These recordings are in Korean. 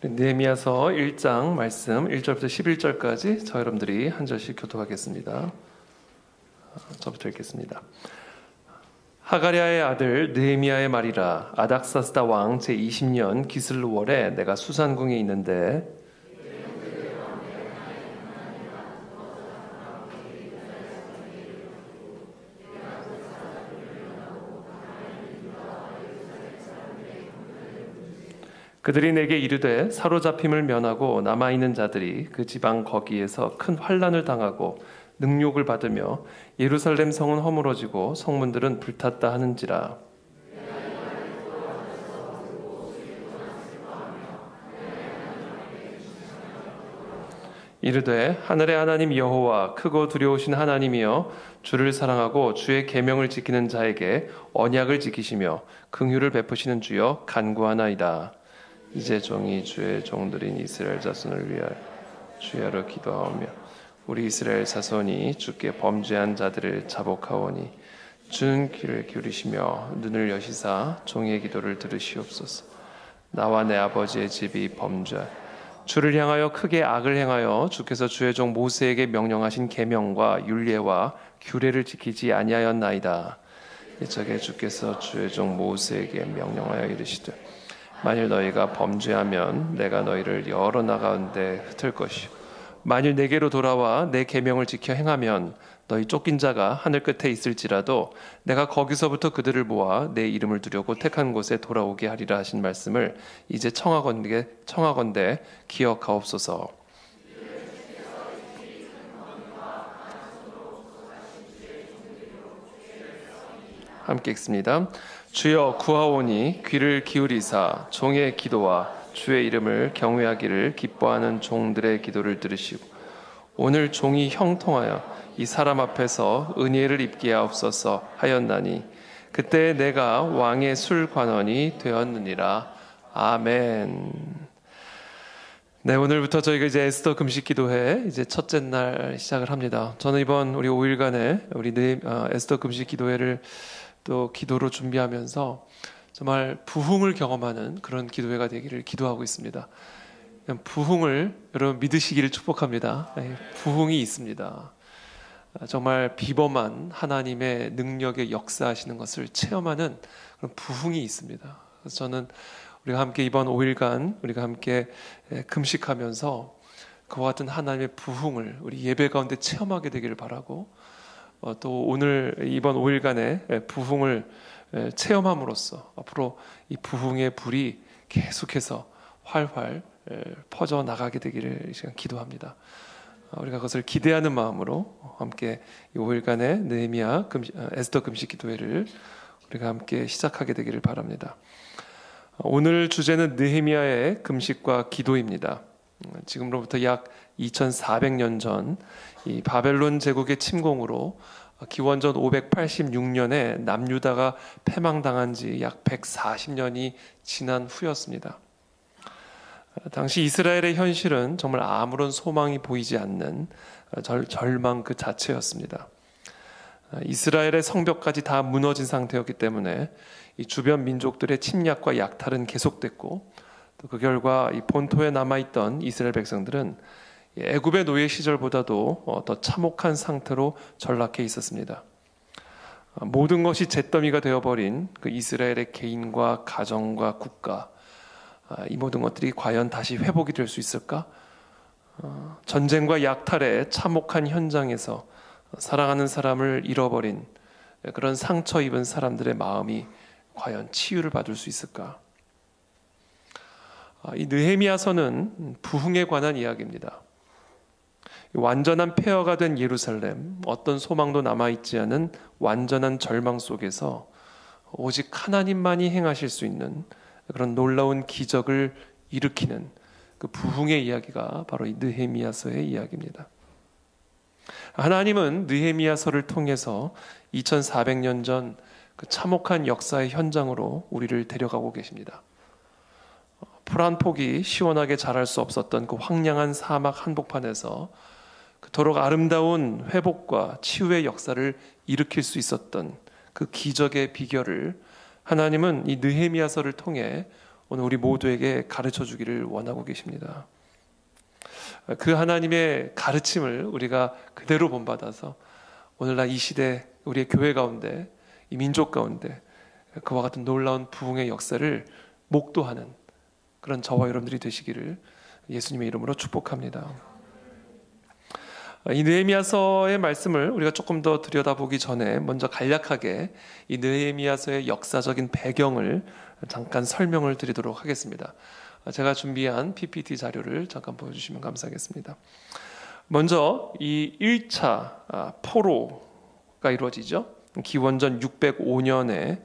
느헤미야서 1장 말씀 1절부터 11절까지 저 여러분들이 한 절씩 교독하겠습니다. 저부터 읽겠습니다. 하가랴의 아들 느헤미야의 말이라. 아닥사스다 왕 제20년 기슬루월에 내가 수산궁에 있는데 그들이 내게 이르되 사로잡힘을 면하고 남아있는 자들이 그 지방 거기에서 큰 환난을 당하고 능욕을 받으며 예루살렘 성은 허물어지고 성문들은 불탔다 하는지라. 이르되 하늘의 하나님 여호와 크고 두려우신 하나님이여 주를 사랑하고 주의 계명을 지키는 자에게 언약을 지키시며 긍휼을 베푸시는 주여 간구하나이다. 이제 종이 주의 종들인 이스라엘 자손을 위하여 주야로 기도하오며 우리 이스라엘 자손이 주께 범죄한 자들을 자복하오니 주는 귀를 기울이시며 눈을 여시사 종의 기도를 들으시옵소서. 나와 내 아버지의 집이 범죄하여 주를 향하여 크게 악을 행하여 주께서 주의 종 모세에게 명령하신 계명과 율례와 규례를 지키지 아니하였나이다. 이적에 주께서 주의 종 모세에게 명령하여 이르시되 만일 너희가 범죄하면 내가 너희를 여러 나가운데 흩을 것이요 만일 내게로 돌아와 내 계명을 지켜 행하면 너희 쫓긴 자가 하늘 끝에 있을지라도 내가 거기서부터 그들을 모아 내 이름을 두려고 택한 곳에 돌아오게 하리라 하신 말씀을 이제 청하건대 기억하옵소서. 함께 읽습니다. 주여 구하오니 귀를 기울이사 종의 기도와 주의 이름을 경외하기를 기뻐하는 종들의 기도를 들으시고 오늘 종이 형통하여 이 사람 앞에서 은혜를 입게 하옵소서 하였나니 그때 내가 왕의 술관원이 되었느니라. 아멘. 네, 오늘부터 저희가 이제 에스더 금식 기도회 이제 첫째 날 시작을 합니다. 저는 이번 우리 5일간의 우리 에스더 금식 기도회를 또 기도로 준비하면서 정말 부흥을 경험하는 그런 기도회가 되기를 기도하고 있습니다. 부흥을 여러분 믿으시기를 축복합니다. 부흥이 있습니다. 정말 비범한 하나님의 능력의 역사하시는 것을 체험하는 그런 부흥이 있습니다. 그래서 저는 우리가 함께 이번 5일간 우리가 함께 금식하면서 그와 같은 하나님의 부흥을 우리 예배 가운데 체험하게 되기를 바라고 또 오늘 이번 5일간의 부흥을 체험함으로써 앞으로 이 부흥의 불이 계속해서 활활 퍼져나가게 되기를 이 시간 기도합니다. 우리가 그것을 기대하는 마음으로 함께 이 5일간의 에스더 금식 기도회를 우리가 함께 시작하게 되기를 바랍니다. 오늘 주제는 느헤미야의 금식과 기도입니다. 지금으로부터 약 2400년 전 이 바벨론 제국의 침공으로 기원전 586년에 남유다가 패망당한 지 약 140년이 지난 후였습니다. 당시 이스라엘의 현실은 정말 아무런 소망이 보이지 않는 절망 그 자체였습니다. 이스라엘의 성벽까지 다 무너진 상태였기 때문에 이 주변 민족들의 침략과 약탈은 계속됐고 또 그 결과 이 본토에 남아있던 이스라엘 백성들은 애굽의 노예 시절보다도 더 참혹한 상태로 전락해 있었습니다. 모든 것이 잿더미가 되어버린 그 이스라엘의 개인과 가정과 국가, 이 모든 것들이 과연 다시 회복이 될 수 있을까? 전쟁과 약탈의 참혹한 현장에서 사랑하는 사람을 잃어버린 그런 상처 입은 사람들의 마음이 과연 치유를 받을 수 있을까? 이 느헤미야서는 부흥에 관한 이야기입니다. 완전한 폐허가 된 예루살렘, 어떤 소망도 남아있지 않은 완전한 절망 속에서 오직 하나님만이 행하실 수 있는 그런 놀라운 기적을 일으키는 그 부흥의 이야기가 바로 이 느헤미야서의 이야기입니다. 하나님은 느헤미야서를 통해서 2400년 전 그 참혹한 역사의 현장으로 우리를 데려가고 계십니다. 풀 한 폭이 시원하게 자랄 수 없었던 그 황량한 사막 한복판에서 그토록 아름다운 회복과 치유의 역사를 일으킬 수 있었던 그 기적의 비결을 하나님은 이 느헤미야서를 통해 오늘 우리 모두에게 가르쳐 주기를 원하고 계십니다. 그 하나님의 가르침을 우리가 그대로 본받아서 오늘날 이 시대 우리의 교회 가운데, 이 민족 가운데 그와 같은 놀라운 부흥의 역사를 목도하는 그런 저와 여러분들이 되시기를 예수님의 이름으로 축복합니다. 이 느헤미야서의 말씀을 우리가 조금 더 들여다보기 전에 먼저 간략하게 이 느헤미야서의 역사적인 배경을 잠깐 설명을 드리도록 하겠습니다. 제가 준비한 PPT 자료를 잠깐 보여주시면 감사하겠습니다. 먼저 이 1차 포로가 이루어지죠. 기원전 605년에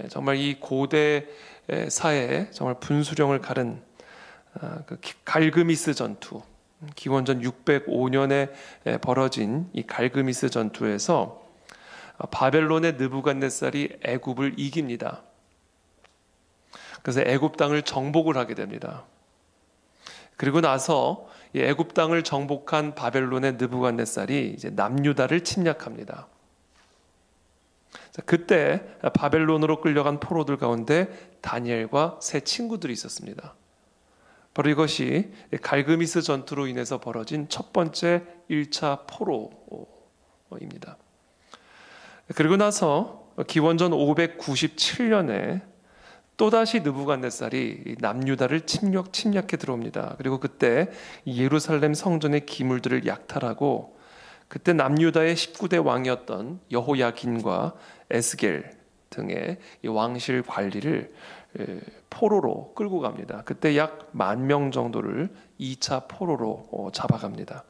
정말 이 고대 사회에 정말 분수령을 가른 그 갈그미스 전투, 기원전 605년에 벌어진 이 갈그미스 전투에서 바벨론의 느부갓네살이 애굽을 이깁니다. 그래서 애굽 땅을 정복을 하게 됩니다. 그리고 나서 이 애굽 땅을 정복한 바벨론의 느부갓네살이 이제 남유다를 침략합니다. 그때 바벨론으로 끌려간 포로들 가운데 다니엘과 세 친구들이 있었습니다. 바로 이것이 갈그미스 전투로 인해서 벌어진 첫 번째 1차 포로입니다. 그리고 나서 기원전 597년에 또다시 느부갓네살이 남유다를 침략해 들어옵니다. 그리고 그때 예루살렘 성전의 기물들을 약탈하고 그때 남유다의 19대 왕이었던 여호야긴과 에스겔 등의 이 왕실 관리를 포로로 끌고 갑니다. 그때 약 10,000명 정도를 2차 포로로 잡아갑니다.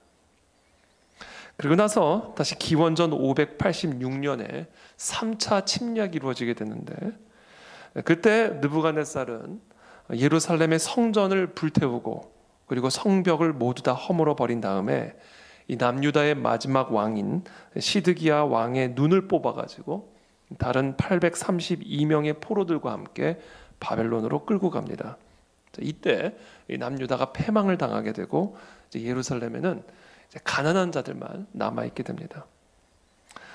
그리고 나서 다시 기원전 586년에 3차 침략이 이루어지게 되는데 그때 느부갓네살은 예루살렘의 성전을 불태우고 그리고 성벽을 모두 다 허물어 버린 다음에 이 남유다의 마지막 왕인 시드기야 왕의 눈을 뽑아가지고 다른 832명의 포로들과 함께 바벨론으로 끌고 갑니다. 이때 남유다가 패망을 당하게 되고 예루살렘에는 가난한 자들만 남아있게 됩니다.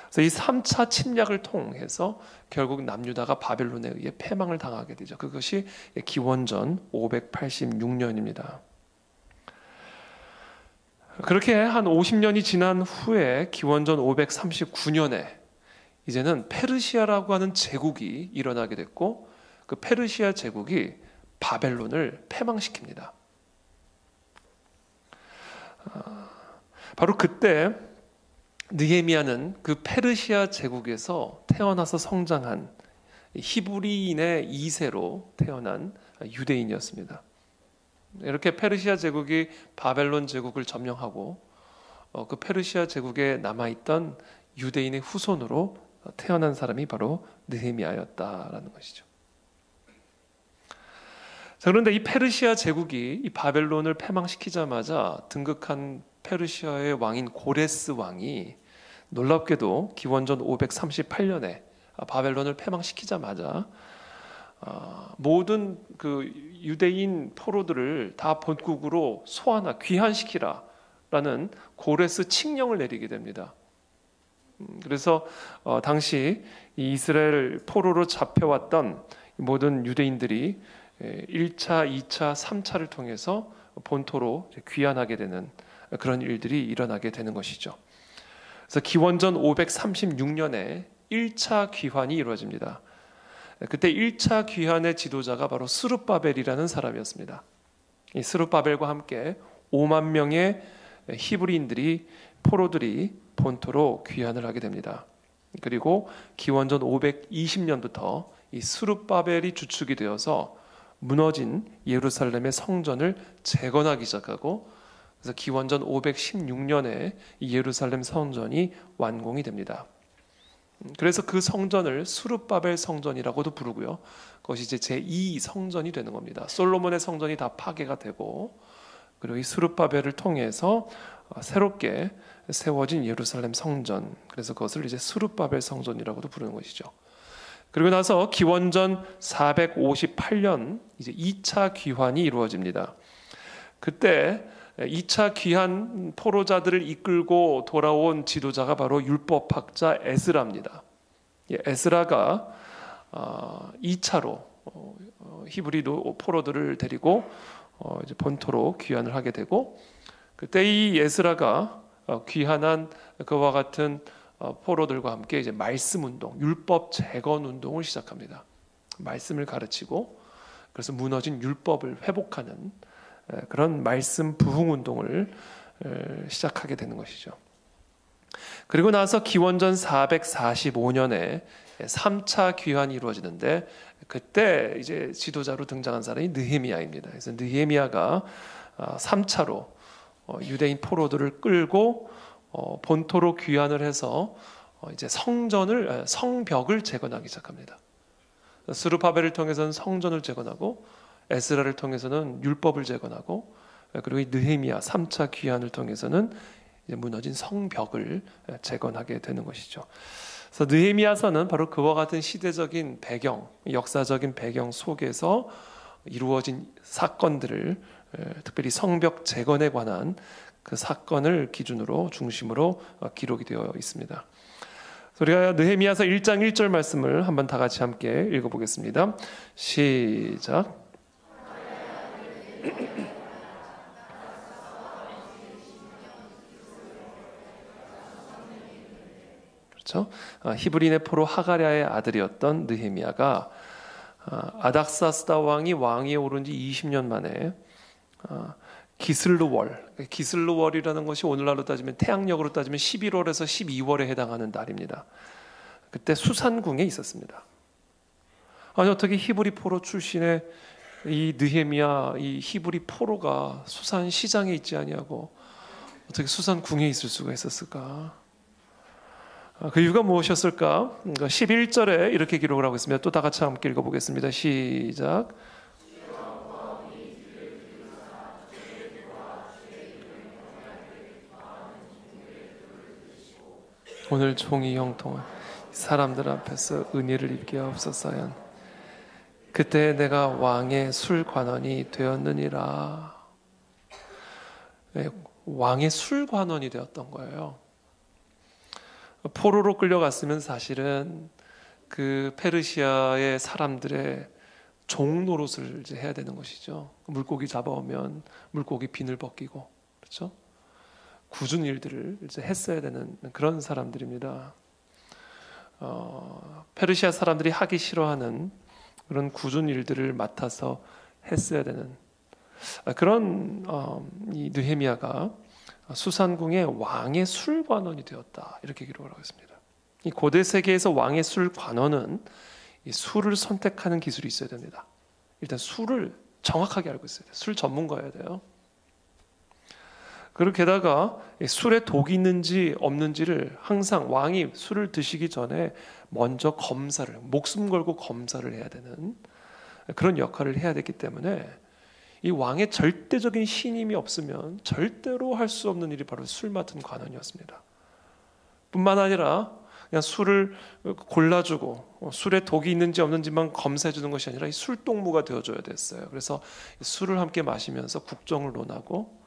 그래서 이 3차 침략을 통해서 결국 남유다가 바벨론에 의해 패망을 당하게 되죠. 그것이 기원전 586년입니다. 그렇게 한 50년이 지난 후에 기원전 539년에 이제는 페르시아라고 하는 제국이 일어나게 됐고 그 페르시아 제국이 바벨론을 패망시킵니다. 바로 그때 느헤미야는 그 페르시아 제국에서 태어나서 성장한 히브리인의 2세로 태어난 유대인이었습니다. 이렇게 페르시아 제국이 바벨론 제국을 점령하고 그 페르시아 제국에 남아있던 유대인의 후손으로 태어난 사람이 바로 느헤미야였다라는 것이죠. 자, 그런데 이 페르시아 제국이 이 바벨론을 패망시키자마자 등극한 페르시아의 왕인 고레스 왕이 놀랍게도 기원전 538년에 바벨론을 패망시키자마자 모든 그 유대인 포로들을 다 본국으로 소환하 귀환시키라라는 고레스 칙령을 내리게 됩니다. 그래서 당시 이 이스라엘 포로로 잡혀왔던 모든 유대인들이 1차, 2차, 3차를 통해서 본토로 귀환하게 되는 그런 일들이 일어나게 되는 것이죠. 그래서 기원전 536년에 1차 귀환이 이루어집니다. 그때 1차 귀환의 지도자가 바로 스룹바벨이라는 사람이었습니다. 이 스룹바벨과 함께 5만 명의 히브리인들이 포로들이 본토로 귀환을 하게 됩니다. 그리고 기원전 520년부터 이 스룹바벨이 주축이 되어서 무너진 예루살렘의 성전을 재건하기 시작하고 그래서 기원전 516년에 이 예루살렘 성전이 완공이 됩니다. 그래서 그 성전을 스룹바벨 성전이라고도 부르고요. 그것이 이제 제2 성전이 되는 겁니다. 솔로몬의 성전이 다 파괴가 되고 그리고 이 스룹바벨을 통해서 새롭게 세워진 예루살렘 성전, 그래서 그것을 이제 스룹바벨 성전이라고도 부르는 것이죠. 그리고 나서 기원전 458년 이제 2차 귀환이 이루어집니다. 그때 2차 귀환 포로자들을 이끌고 돌아온 지도자가 바로 율법학자 에스라입니다. 에스라가 2차로 히브리 포로들을 데리고 이제 본토로 귀환을 하게 되고, 그때 이 에스라가 귀환한 그와 같은 포로들과 함께 이제 말씀 운동, 율법 재건 운동을 시작합니다. 말씀을 가르치고 그래서 무너진 율법을 회복하는 그런 말씀 부흥 운동을 시작하게 되는 것이죠. 그리고 나서 기원전 445년에 3차 귀환이 이루어지는데, 그때 이제 지도자로 등장한 사람이 느헤미야입니다. 그래서 느헤미야가 3차로 유대인 포로들을 끌고 본토로 귀환을 해서 이제 성벽을 재건하기 시작합니다. 스룹바벨을 통해서는 성전을 재건하고, 에스라를 통해서는 율법을 재건하고, 그리고 이 느헤미야 3차 귀환을 통해서는 이제 무너진 성벽을 재건하게 되는 것이죠. 그래서 느헤미야서는 바로 그와 같은 시대적인 배경, 역사적인 배경 속에서 이루어진 사건들을, 특별히 성벽 재건에 관한 그 사건을 기준으로 중심으로 기록이 되어 있습니다. 우리가 느헤미야서 1장 1절 말씀을 한번 다 같이 함께 읽어보겠습니다. 시작. 그렇죠? 히브리인의 포로 하가랴의 아들이었던 느헤미야가 아닥사스다 왕이 왕위에 오른 지 20년 만에 기슬루월이라는 것이 오늘날로 따지면 태양력으로 따지면 11월에서 12월에 해당하는 달입니다. 그때 수산궁에 있었습니다. 아니, 어떻게 히브리 포로 출신의 이 느헤미야, 이 히브리 포로가 수산 시장에 있지 아니하고 어떻게 수산궁에 있을 수가 있었을까? 그 이유가 무엇이었을까? 11절에 이렇게 기록을 하고 있습니다. 또 다 같이 함께 읽어보겠습니다. 시작. 오늘 종이 형통한 사람들 앞에서 은혜를 입게 하옵소서. 그때 내가 왕의 술관원이 되었느니라. 왕의 술관원이 되었던 거예요. 포로로 끌려갔으면 사실은 그 페르시아의 사람들의 종 노릇을 이제 해야 되는 것이죠. 물고기 잡아오면 물고기 비늘 벗기고, 그렇죠? 굳은 일들을 이제 했어야 되는 그런 사람들입니다. 페르시아 사람들이 하기 싫어하는 그런 굳은 일들을 맡아서 했어야 되는 그런 이 느헤미야가 수산궁의 왕의 술관원이 되었다, 이렇게 기록을 하고 있습니다. 이 고대 세계에서 왕의 술관원은 이 술을 선택하는 기술이 있어야 됩니다. 일단 술을 정확하게 알고 있어야 돼요. 술 전문가여야 돼요. 그리고 게다가 술에 독이 있는지 없는지를 항상 왕이 술을 드시기 전에 먼저 목숨 걸고 검사를 해야 되는 그런 역할을 해야 됐기 때문에 이 왕의 절대적인 신임이 없으면 절대로 할 수 없는 일이 바로 술 맡은 관원이었습니다. 뿐만 아니라 그냥 술을 골라주고 술에 독이 있는지 없는지만 검사해 주는 것이 아니라 이 술동무가 되어줘야 됐어요. 그래서 술을 함께 마시면서 국정을 논하고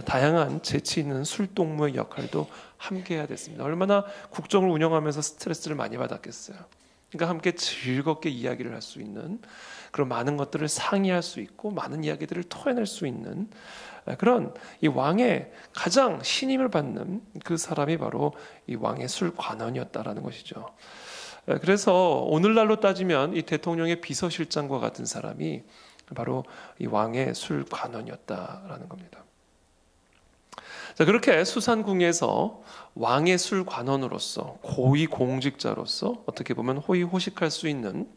다양한 재치 있는 술동무의 역할도 함께 해야 됐습니다. 얼마나 국정을 운영하면서 스트레스를 많이 받았겠어요. 그러니까 함께 즐겁게 이야기를 할 수 있는, 그런 많은 것들을 상의할 수 있고 많은 이야기들을 토해낼 수 있는 그런 이 왕의 가장 신임을 받는 그 사람이 바로 이 왕의 술관원이었다라는 것이죠. 그래서 오늘날로 따지면 이 대통령의 비서실장과 같은 사람이 바로 이 왕의 술관원이었다라는 겁니다. 자, 그렇게 수산궁에서 왕의 술관원으로서 고위 공직자로서 어떻게 보면 호의호식할 수 있는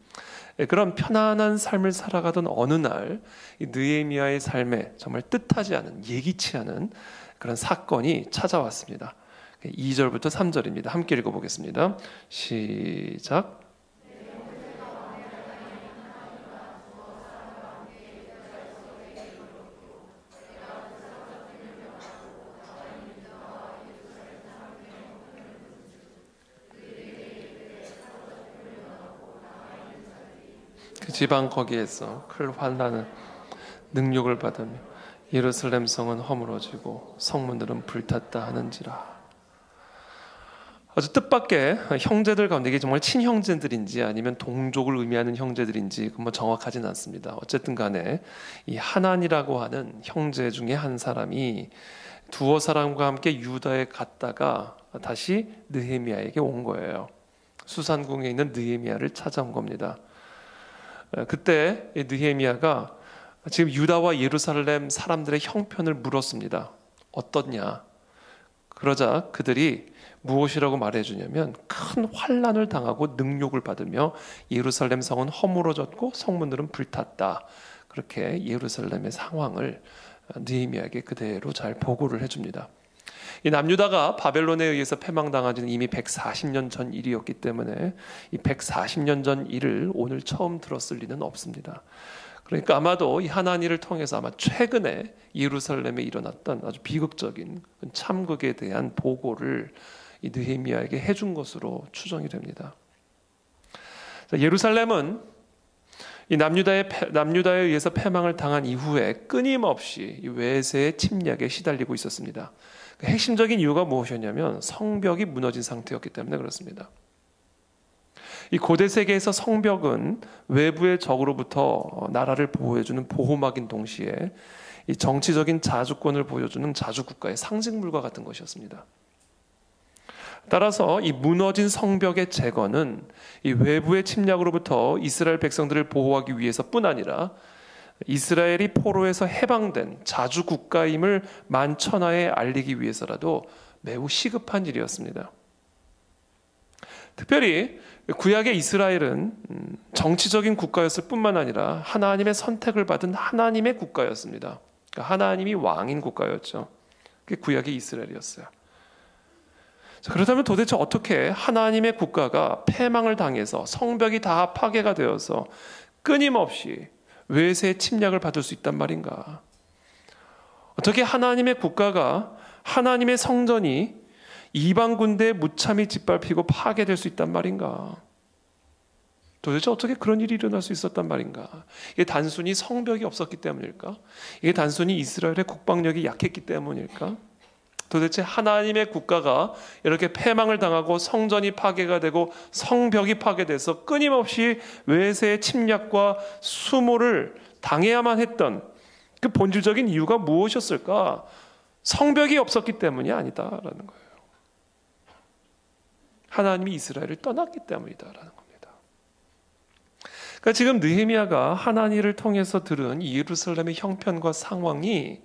그런 편안한 삶을 살아가던 어느 날 이 느헤미야의 삶에 정말 뜻하지 않은, 예기치 않은 그런 사건이 찾아왔습니다. 2절부터 3절입니다. 함께 읽어보겠습니다. 시작. 그 지방 거기에서 큰 환난은 능력을 받으며 예루살렘 성은 허물어지고 성문들은 불탔다 하는지라. 아주 뜻밖의 형제들 가운데 이게 정말 친형제들인지 아니면 동족을 의미하는 형제들인지 뭐 정확하진 않습니다. 어쨌든 간에 이 하난이라고 하는 형제 중에 한 사람이 두어 사람과 함께 유다에 갔다가 다시 느헤미야에게 온 거예요. 수산궁에 있는 느헤미야를 찾아온 겁니다. 그때 느헤미야가 지금 유다와 예루살렘 사람들의 형편을 물었습니다. 어떻냐? 그러자 그들이 무엇이라고 말해주냐면 큰 환난을 당하고 능욕을 받으며 예루살렘 성은 허물어졌고 성문들은 불탔다. 그렇게 예루살렘의 상황을 느헤미야에게 그대로 잘 보고를 해줍니다. 이 남유다가 바벨론에 의해서 패망당한 지는 이미 140년 전 일이었기 때문에 이 140년 전 일을 오늘 처음 들었을 리는 없습니다. 그러니까 아마도 이 하나니를 통해서 아마 최근에 예루살렘에 일어났던 아주 비극적인 참극에 대한 보고를 이 느헤미야에게 해준 것으로 추정이 됩니다. 예루살렘은 이 남유다에 의해서 패망을 당한 이후에 끊임없이 이 외세의 침략에 시달리고 있었습니다. 핵심적인 이유가 무엇이었냐면 성벽이 무너진 상태였기 때문에 그렇습니다. 이 고대 세계에서 성벽은 외부의 적으로부터 나라를 보호해주는 보호막인 동시에 이 정치적인 자주권을 보여주는 자주국가의 상징물과 같은 것이었습니다. 따라서 이 무너진 성벽의 재건은 이 외부의 침략으로부터 이스라엘 백성들을 보호하기 위해서뿐 아니라 이스라엘이 포로에서 해방된 자주국가임을 만천하에 알리기 위해서라도 매우 시급한 일이었습니다. 특별히 구약의 이스라엘은 정치적인 국가였을 뿐만 아니라 하나님의 선택을 받은 하나님의 국가였습니다. 그러니까 하나님이 왕인 국가였죠. 그게 구약의 이스라엘이었어요. 그렇다면 도대체 어떻게 하나님의 국가가 패망을 당해서 성벽이 다 파괴가 되어서 끊임없이 외세의 침략을 받을 수 있단 말인가? 어떻게 하나님의 국가가 하나님의 성전이 이방 군대에 무참히 짓밟히고 파괴될 수 있단 말인가? 도대체 어떻게 그런 일이 일어날 수 있었단 말인가? 이게 단순히 성벽이 없었기 때문일까? 이게 단순히 이스라엘의 국방력이 약했기 때문일까? 도대체 하나님의 국가가 이렇게 패망을 당하고 성전이 파괴가 되고 성벽이 파괴돼서 끊임없이 외세의 침략과 수모를 당해야만 했던 그 본질적인 이유가 무엇이었을까? 성벽이 없었기 때문이 아니다라는 거예요. 하나님이 이스라엘을 떠났기 때문이다라는 겁니다. 그러니까 지금 느헤미야가 하나니를 통해서 들은 예루살렘의 형편과 상황이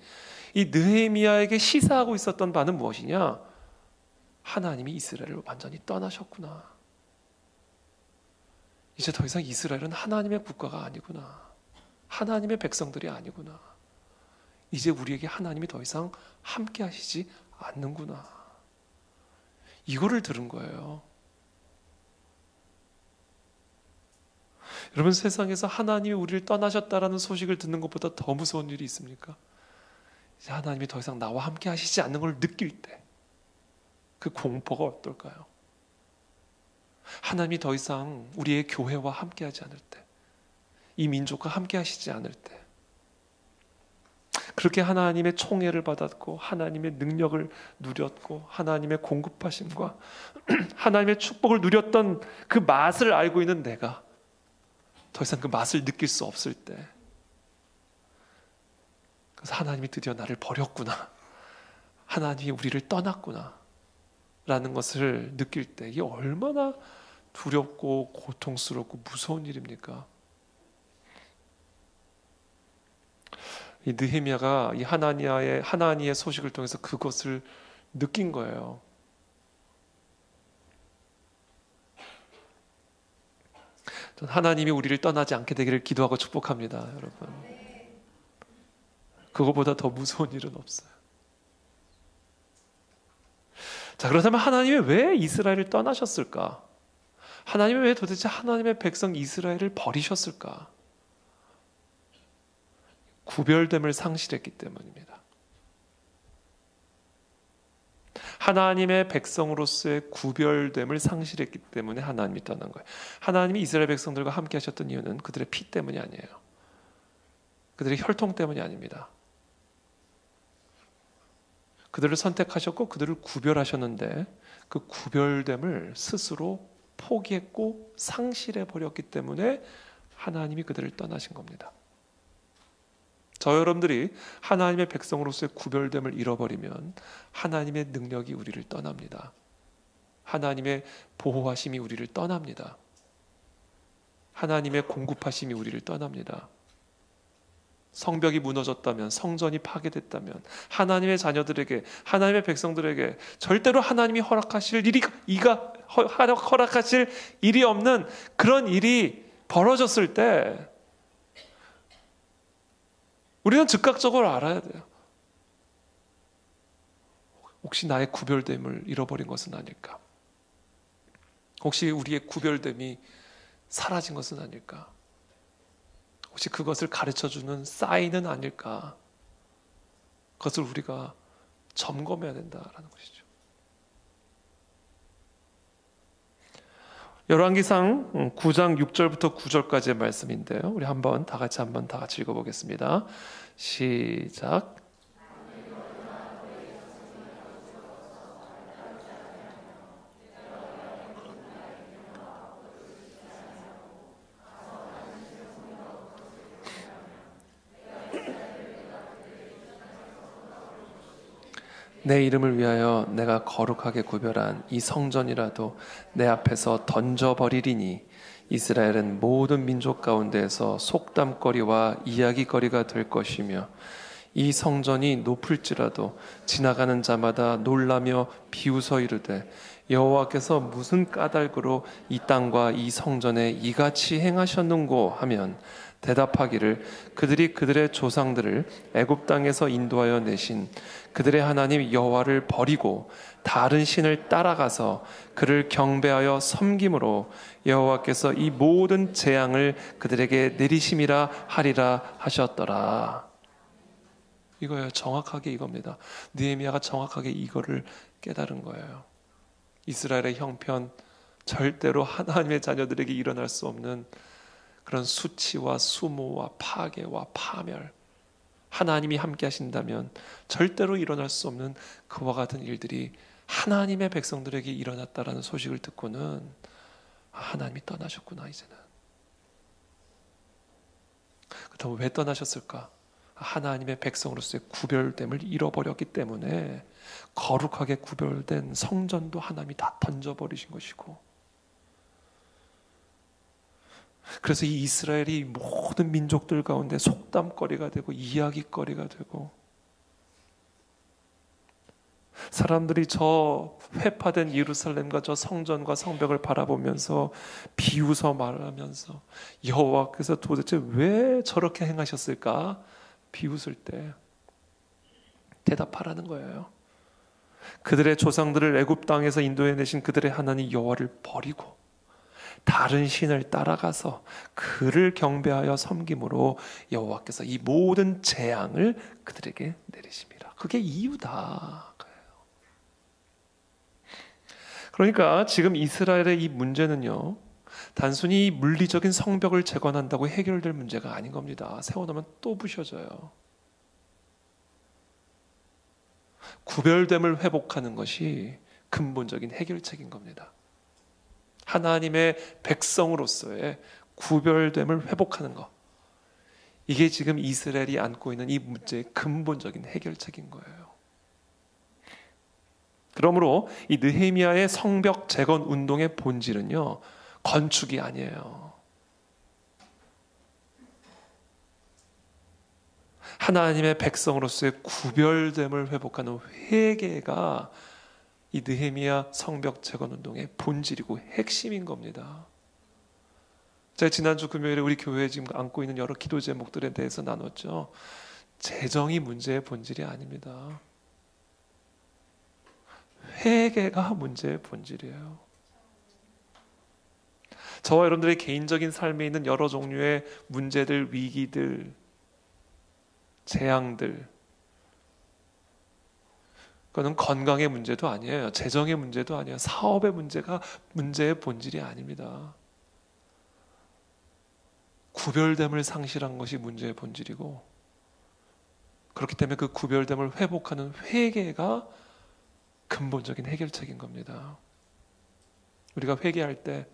이 느헤미야에게 시사하고 있었던 바는 무엇이냐? 하나님이 이스라엘을 완전히 떠나셨구나. 이제 더 이상 이스라엘은 하나님의 국가가 아니구나. 하나님의 백성들이 아니구나. 이제 우리에게 하나님이 더 이상 함께 하시지 않는구나. 이거를 들은 거예요. 여러분, 세상에서 하나님이 우리를 떠나셨다라는 소식을 듣는 것보다 더 무서운 일이 있습니까? 이제 하나님이 더 이상 나와 함께 하시지 않는 걸 느낄 때 그 공포가 어떨까요? 하나님이 더 이상 우리의 교회와 함께 하지 않을 때, 이 민족과 함께 하시지 않을 때, 그렇게 하나님의 총애를 받았고 하나님의 능력을 누렸고 하나님의 공급하심과 하나님의 축복을 누렸던 그 맛을 알고 있는 내가 더 이상 그 맛을 느낄 수 없을 때, 그래서 하나님이 드디어 나를 버렸구나, 하나님이 우리를 떠났구나 라는 것을 느낄 때 이게 얼마나 두렵고 고통스럽고 무서운 일입니까? 이 느헤미야가 이 하나니의 소식을 통해서 그것을 느낀 거예요. 전 하나님이 우리를 떠나지 않게 되기를 기도하고 축복합니다, 여러분. 그거보다 더 무서운 일은 없어요. 자, 그렇다면 하나님이 왜 이스라엘을 떠나셨을까? 하나님이 왜 도대체 하나님의 백성 이스라엘을 버리셨을까? 구별됨을 상실했기 때문입니다. 하나님의 백성으로서의 구별됨을 상실했기 때문에 하나님이 떠난 거예요. 하나님이 이스라엘 백성들과 함께 하셨던 이유는 그들의 피 때문이 아니에요. 그들의 혈통 때문이 아닙니다. 그들을 선택하셨고 그들을 구별하셨는데 그 구별됨을 스스로 포기했고 상실해 버렸기 때문에 하나님이 그들을 떠나신 겁니다. 저 여러분들이 하나님의 백성으로서의 구별됨을 잃어버리면 하나님의 능력이 우리를 떠납니다. 하나님의 보호하심이 우리를 떠납니다. 하나님의 공급하심이 우리를 떠납니다. 성벽이 무너졌다면, 성전이 파괴됐다면 하나님의 자녀들에게, 하나님의 백성들에게 절대로 하나님이 허락하실 일이 없는 그런 일이 벌어졌을 때 우리는 즉각적으로 알아야 돼요. 혹시 나의 구별됨을 잃어버린 것은 아닐까? 혹시 우리의 구별됨이 사라진 것은 아닐까? 혹시 그것을 가르쳐주는 사인은 아닐까? 그것을 우리가 점검해야 된다라는 것이죠. 열왕기상 9장 6절부터 9절까지의 말씀인데요. 우리 다 같이 읽어보겠습니다. 시작. 내 이름을 위하여 내가 거룩하게 구별한 이 성전이라도 내 앞에서 던져버리리니 이스라엘은 모든 민족 가운데에서 속담거리와 이야기거리가 될 것이며 이 성전이 높을지라도 지나가는 자마다 놀라며 비웃어 이르되 여호와께서 무슨 까닭으로 이 땅과 이 성전에 이같이 행하셨는고 하면 대답하기를 그들이 그들의 조상들을 애굽 땅에서 인도하여 내신 그들의 하나님 여호와를 버리고 다른 신을 따라가서 그를 경배하여 섬김으로 여호와께서 이 모든 재앙을 그들에게 내리심이라 하리라 하셨더라. 이거예요. 정확하게 이겁니다. 느헤미야가 정확하게 이거를 깨달은 거예요. 이스라엘의 형편, 절대로 하나님의 자녀들에게 일어날 수 없는 그런 수치와 수모와 파괴와 파멸, 하나님이 함께 하신다면 절대로 일어날 수 없는 그와 같은 일들이 하나님의 백성들에게 일어났다라는 소식을 듣고는 하나님이 떠나셨구나. 이제는. 그렇다면 왜 떠나셨을까? 하나님의 백성으로서의 구별됨을 잃어버렸기 때문에 거룩하게 구별된 성전도 하나님이 다 던져버리신 것이고, 그래서 이 이스라엘이 모든 민족들 가운데 속담거리가 되고 이야기거리가 되고, 사람들이 저 회파된 예루살렘과 저 성전과 성벽을 바라보면서 비웃어 말하면서 여호와께서 도대체 왜 저렇게 행하셨을까? 비웃을 때 대답하라는 거예요. 그들의 조상들을 애굽 땅에서 인도해내신 그들의 하나님 여호와를 버리고 다른 신을 따라가서 그를 경배하여 섬김으로 여호와께서 이 모든 재앙을 그들에게 내리심이라. 그게 이유다. 그러니까 지금 이스라엘의 이 문제는요, 단순히 물리적인 성벽을 재건한다고 해결될 문제가 아닌 겁니다. 세워놓으면 또 부셔져요. 구별됨을 회복하는 것이 근본적인 해결책인 겁니다. 하나님의 백성으로서의 구별됨을 회복하는 것, 이게 지금 이스라엘이 안고 있는 이 문제의 근본적인 해결책인 거예요. 그러므로 이 느헤미야의 성벽 재건 운동의 본질은요, 건축이 아니에요. 하나님의 백성으로서의 구별됨을 회복하는 회개가 이 느헤미야 성벽 재건 운동의 본질이고 핵심인 겁니다. 제가 지난주 금요일에 우리 교회에 지금 안고 있는 여러 기도 제목들에 대해서 나눴죠. 재정이 문제의 본질이 아닙니다. 회개가 문제의 본질이에요. 저와 여러분들의 개인적인 삶에 있는 여러 종류의 문제들, 위기들, 재앙들, 그거는 건강의 문제도 아니에요. 재정의 문제도 아니에요. 사업의 문제가 문제의 본질이 아닙니다. 구별됨을 상실한 것이 문제의 본질이고, 그렇기 때문에 그 구별됨을 회복하는 회개가 근본적인 해결책인 겁니다. 우리가 회개할 때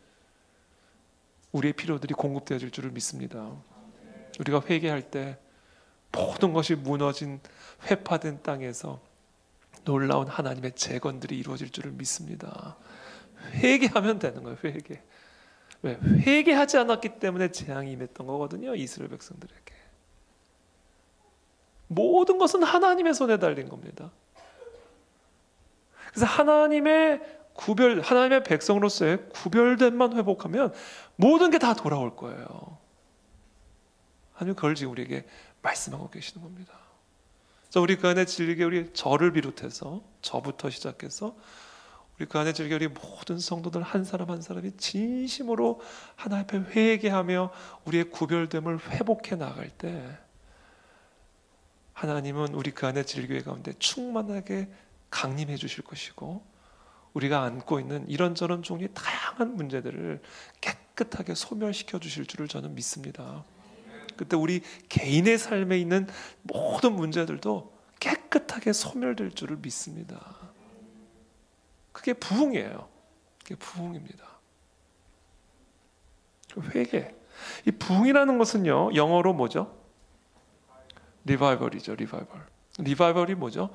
우리의 필요들이 공급되어질 줄을 믿습니다. 우리가 회개할 때 모든 것이 무너진 회파된 땅에서 놀라운 하나님의 재건들이 이루어질 줄을 믿습니다. 회개하면 되는 거예요. 왜? 회개하지 않았기 때문에 재앙이 임했던 거거든요. 이스라엘 백성들에게. 모든 것은 하나님의 손에 달린 겁니다. 그래서 하나님의 백성으로서의 구별됨만 회복하면 모든 게 다 돌아올 거예요. 하나님 그걸 지금 우리에게 말씀하고 계시는 겁니다. 자, 우리 그 안에 즐겨 우리 저를 비롯해서 저부터 시작해서 우리 그 안에 즐겨 우리 모든 성도들 한 사람 한 사람이 진심으로 하나님 앞에 회개하며 우리의 구별됨을 회복해 나갈 때 하나님은 우리 그 안에 즐교회 가운데 충만하게 강림해 주실 것이고 우리가 안고 있는 이런저런 종류의 다양한 문제들을 깨끗하게 소멸시켜 주실 줄을 저는 믿습니다. 그때 우리 개인의 삶에 있는 모든 문제들도 깨끗하게 소멸될 줄을 믿습니다. 그게 부흥이에요. 그게 부흥입니다. 회개. 이 부흥이라는 것은요, 영어로 뭐죠? 리바이벌이죠. 리바이벌이 뭐죠?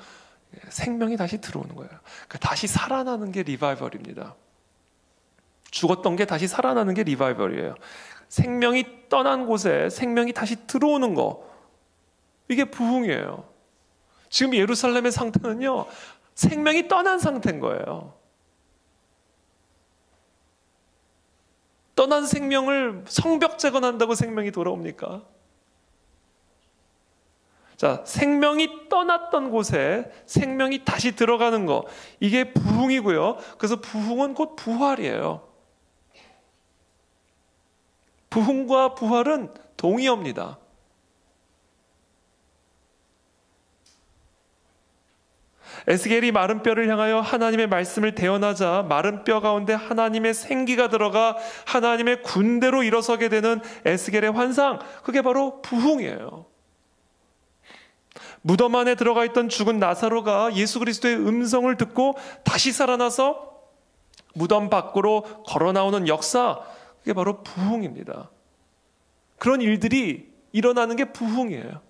생명이 다시 들어오는 거예요. 그러니까 다시 살아나는 게 리바이벌입니다. 죽었던 게 다시 살아나는 게 리바이벌이에요. 생명이 떠난 곳에 생명이 다시 들어오는 거, 이게 부흥이에요. 지금 예루살렘의 상태는요, 생명이 떠난 상태인 거예요. 떠난 생명을 성벽 재건한다고 생명이 돌아옵니까? 자, 생명이 떠났던 곳에 생명이 다시 들어가는 거, 이게 부흥이고요. 그래서 부흥은 곧 부활이에요. 부흥과 부활은 동의어입니다. 에스겔이 마른 뼈를 향하여 하나님의 말씀을 대언하자 마른 뼈 가운데 하나님의 생기가 들어가 하나님의 군대로 일어서게 되는 에스겔의 환상, 그게 바로 부흥이에요. 무덤 안에 들어가 있던 죽은 나사로가 예수 그리스도의 음성을 듣고 다시 살아나서 무덤 밖으로 걸어 나오는 역사, 그게 바로 부흥입니다. 그런 일들이 일어나는 게 부흥이에요.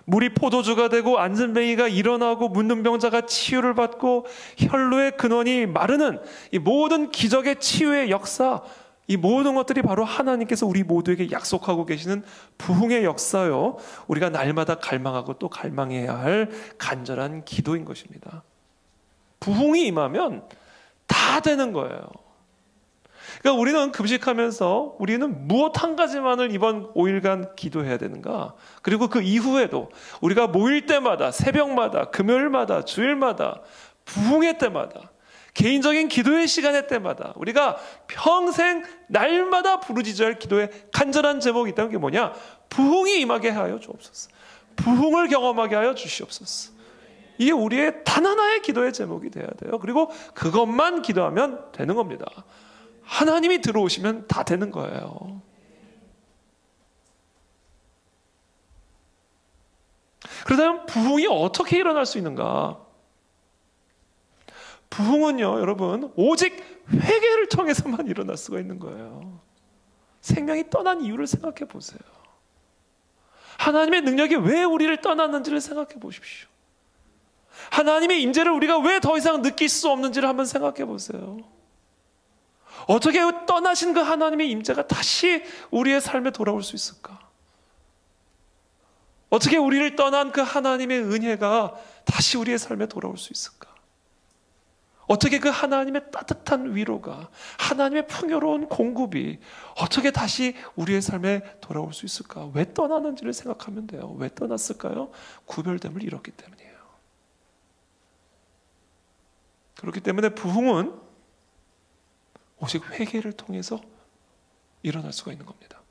물이 포도주가 되고 안전뱅이가 일어나고 문둥병자가 치유를 받고 혈루의 근원이 마르는 이 모든 기적의 치유의 역사, 이 모든 것들이 바로 하나님께서 우리 모두에게 약속하고 계시는 부흥의 역사요, 우리가 날마다 갈망하고 또 갈망해야 할 간절한 기도인 것입니다. 부흥이 임하면 다 되는 거예요. 그러니까 우리는 금식하면서 우리는 무엇 한 가지만을 이번 5일간 기도해야 되는가? 그리고 그 이후에도 우리가 모일 때마다, 새벽마다, 금요일마다, 주일마다, 부흥회 때마다, 개인적인 기도의 시간의 때마다 우리가 평생 날마다 부르짖어야 기도의 간절한 제목이 있다는 게 뭐냐? 부흥이 임하게 하여 주옵소서. 부흥을 경험하게 하여 주시옵소서. 이게 우리의 단 하나의 기도의 제목이 돼야 돼요. 그리고 그것만 기도하면 되는 겁니다. 하나님이 들어오시면 다 되는 거예요. 그렇다면 부흥이 어떻게 일어날 수 있는가? 부흥은요, 여러분, 오직 회개를 통해서만 일어날 수가 있는 거예요. 생명이 떠난 이유를 생각해 보세요. 하나님의 능력이 왜 우리를 떠났는지를 생각해 보십시오. 하나님의 임재를 우리가 왜 더 이상 느낄 수 없는지를 한번 생각해 보세요. 어떻게 떠나신 그 하나님의 임재가 다시 우리의 삶에 돌아올 수 있을까? 어떻게 우리를 떠난 그 하나님의 은혜가 다시 우리의 삶에 돌아올 수 있을까? 어떻게 그 하나님의 따뜻한 위로가, 하나님의 풍요로운 공급이 어떻게 다시 우리의 삶에 돌아올 수 있을까? 왜 떠나는지를 생각하면 돼요. 왜 떠났을까요? 구별됨을 잃었기 때문이에요. 그렇기 때문에 부흥은 오직 회개를 통해서 일어날 수가 있는 겁니다.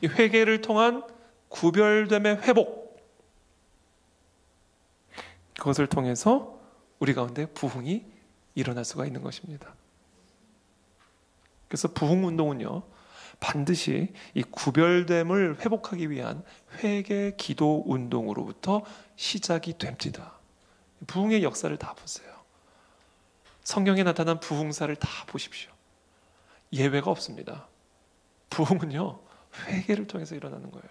이 회개를 통한 구별됨의 회복, 그것을 통해서 우리 가운데 부흥이 일어날 수가 있는 것입니다. 그래서 부흥운동은요, 반드시 이 구별됨을 회복하기 위한 회개 기도 운동으로부터 시작이 됩니다. 부흥의 역사를 다 보세요. 성경에 나타난 부흥사를 다 보십시오. 예외가 없습니다. 부흥은요, 회개를 통해서 일어나는 거예요.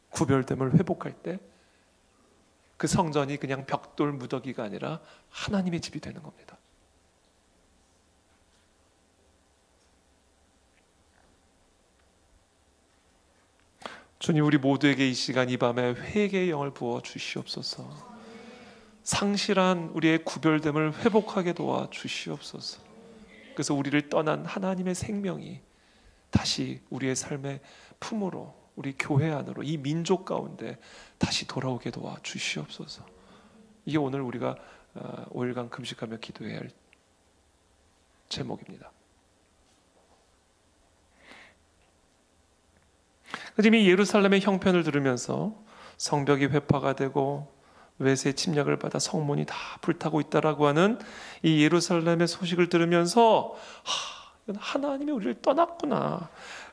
구별됨을 회복할 때 그 성전이 그냥 벽돌 무더기가 아니라 하나님의 집이 되는 겁니다. 주님, 우리 모두에게 이 시간 이 밤에 회개의 영을 부어 주시옵소서. 상실한 우리의 구별됨을 회복하게 도와 주시옵소서. 그래서 우리를 떠난 하나님의 생명이 다시 우리의 삶의 품으로, 우리 교회 안으로, 이 민족 가운데 다시 돌아오게 도와 주시옵소서. 이게 오늘 우리가 5일간 금식하며 기도해야 할 제목입니다. 지금 이 예루살렘의 형편을 들으면서 성벽이 회파가 되고 외세 침략을 받아 성문이 다 불타고 있다라고 하는 이 예루살렘의 소식을 들으면서 하나님이 우리를 떠났구나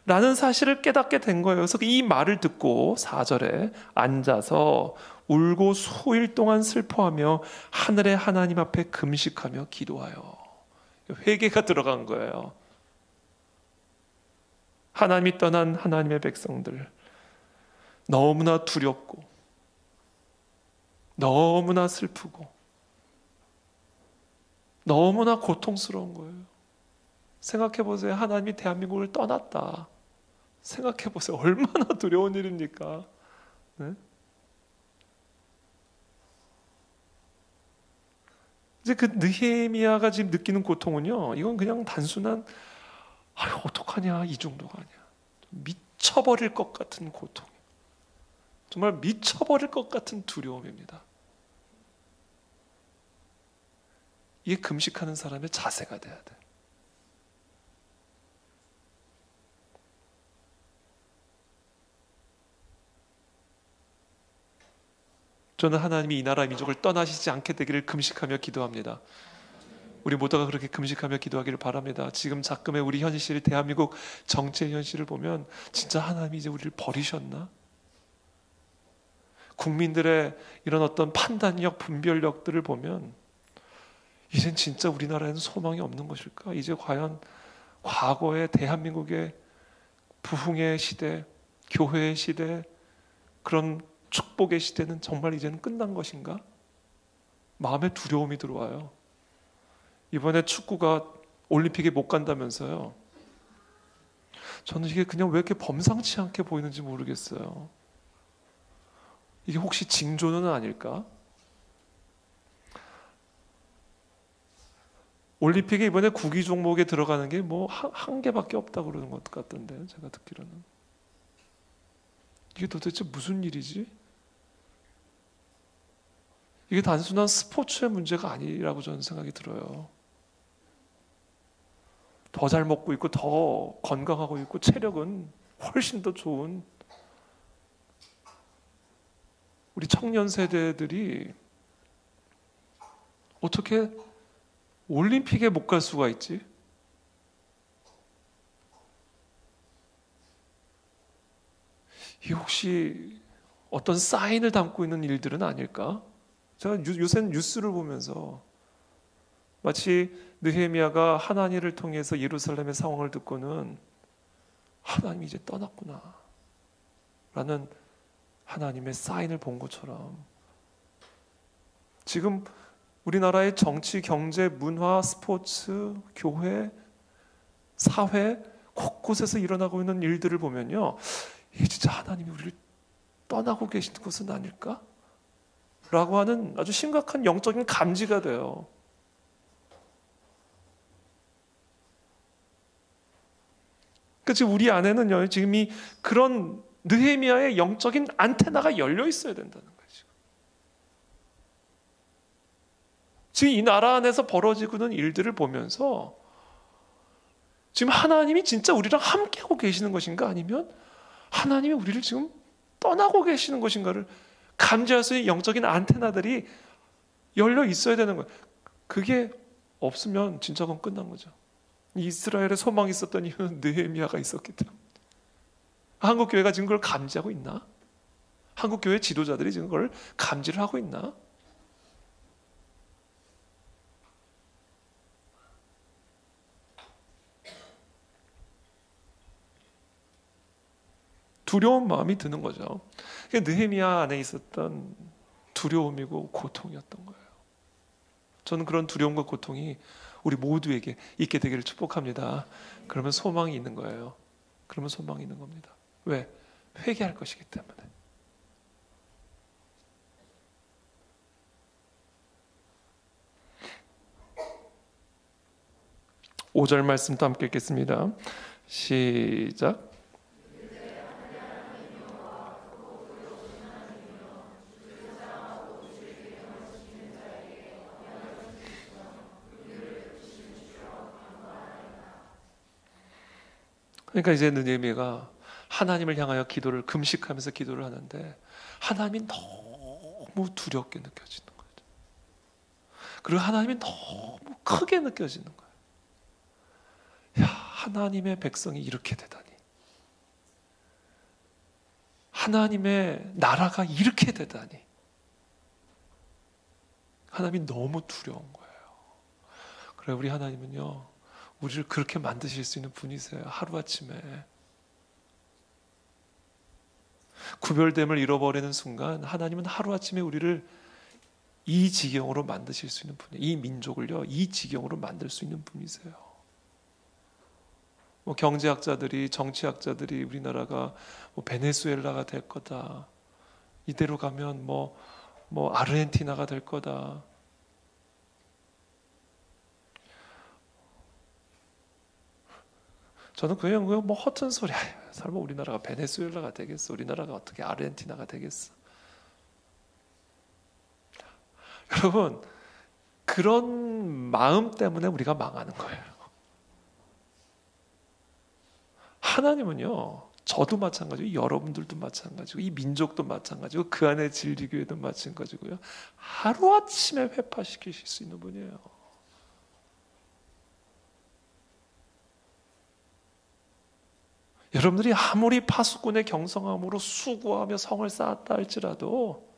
라는 사실을 깨닫게 된 거예요. 그래서 이 말을 듣고 4절에 앉아서 울고 수일 동안 슬퍼하며 하늘의 하나님 앞에 금식하며 기도하여. 회개가 들어간 거예요. 하나님이 떠난 하나님의 백성들, 너무나 두렵고 너무나 슬프고 너무나 고통스러운 거예요. 생각해 보세요. 하나님이 대한민국을 떠났다. 생각해 보세요. 얼마나 두려운 일입니까? 네? 이제 그 느헤미야가 지금 느끼는 고통은요, 이건 그냥 단순한 어떡하냐 이 정도가 아니야. 미쳐버릴 것 같은 고통, 정말 미쳐버릴 것 같은 두려움입니다. 이게 금식하는 사람의 자세가 돼야 돼. 저는 하나님이 이 나라 민족을 떠나시지 않게 되기를 금식하며 기도합니다. 우리 모두가 그렇게 금식하며 기도하기를 바랍니다. 지금 작금의 우리 현실, 대한민국 정치의 현실을 보면 진짜 하나님이 이제 우리를 버리셨나? 국민들의 이런 어떤 판단력, 분별력들을 보면 이젠 진짜 우리나라에는 소망이 없는 것일까? 이제 과연 과거의 대한민국의 부흥의 시대, 교회의 시대, 그런 축복의 시대는 정말 이제는 끝난 것인가? 마음에 두려움이 들어와요. 이번에 축구가 올림픽에 못 간다면서요. 저는 이게 그냥 왜 이렇게 범상치 않게 보이는지 모르겠어요. 이게 혹시 징조는 아닐까? 올림픽에 이번에 구기 종목에 들어가는 게 뭐 한 개밖에 없다고 그러는 것 같던데, 제가 듣기로는. 이게 도대체 무슨 일이지? 이게 단순한 스포츠의 문제가 아니라고 저는 생각이 들어요. 더 잘 먹고 있고 더 건강하고 있고 체력은 훨씬 더 좋은 우리 청년 세대들이 어떻게 올림픽에 못 갈 수가 있지? 이 혹시 어떤 사인을 담고 있는 일들은 아닐까? 제가 요새 뉴스를 보면서 마치 느헤미야가 하나니를 통해서 예루살렘의 상황을 듣고는 하나님이 이제 떠났구나 라는 하나님의 사인을 본 것처럼 지금 우리나라의 정치, 경제, 문화, 스포츠, 교회, 사회 곳곳에서 일어나고 있는 일들을 보면요, 이게 진짜 하나님이 우리를 떠나고 계신 것은 아닐까? 라고 하는 아주 심각한 영적인 감지가 돼요. 그치, 우리 안에는요, 지금 이 그런 느헤미야의 영적인 안테나가 열려 있어야 된다는 거예요. 지금 이 나라 안에서 벌어지고 있는 일들을 보면서 지금 하나님이 진짜 우리랑 함께하고 계시는 것인가, 아니면 하나님이 우리를 지금 떠나고 계시는 것인가를 감지할 수 있는 영적인 안테나들이 열려 있어야 되는 거예요. 그게 없으면 진짜 그건 끝난 거죠. 이스라엘에 소망이 있었던 이유는 느헤미야가 있었기 때문에. 한국 교회가 지금 그걸 감지하고 있나? 한국 교회 지도자들이 지금 그걸 감지를 하고 있나? 두려운 마음이 드는 거죠. 느헤미야 안에 있었던 두려움이고 고통이었던 거예요. 저는 그런 두려움과 고통이 우리 모두에게 있게 되기를 축복합니다. 그러면 소망이 있는 거예요. 그러면 소망이 있는 겁니다. 왜? 회개할 것이기 때문에. 오 절 말씀도 함께 읽겠습니다. 시작. 그러니까 이제 느헤미야가 하나님을 향하여 기도를 금식하면서 기도를 하는데 하나님이 너무 두렵게 느껴지는 거예요. 그리고 하나님이 너무 크게 느껴지는 거예요. 야, 하나님의 백성이 이렇게 되다니. 하나님의 나라가 이렇게 되다니. 하나님이 너무 두려운 거예요. 그래, 우리 하나님은요, 우리를 그렇게 만드실 수 있는 분이세요. 하루아침에 구별됨을 잃어버리는 순간 하나님은 하루아침에 우리를 이 지경으로 만드실 수 있는 분이에요. 이 민족을요, 이 지경으로 만들 수 있는 분이세요. 경제학자들이, 정치학자들이 우리나라가 베네수엘라가 될 거다, 이대로 가면 아르헨티나가 될 거다, 저는 그냥 허튼 소리. 설마 우리나라가 베네수엘라가 되겠어? 우리나라가 어떻게 아르헨티나가 되겠어? 여러분, 그런 마음 때문에 우리가 망하는 거예요. 하나님은요, 저도 마찬가지고 여러분들도 마찬가지고 이 민족도 마찬가지고 그 안에 진리교회도 마찬가지고요, 하루아침에 회파시키실 수 있는 분이에요. 여러분들이 아무리 파수꾼의 경성함으로 수고하며 성을 쌓았다 할지라도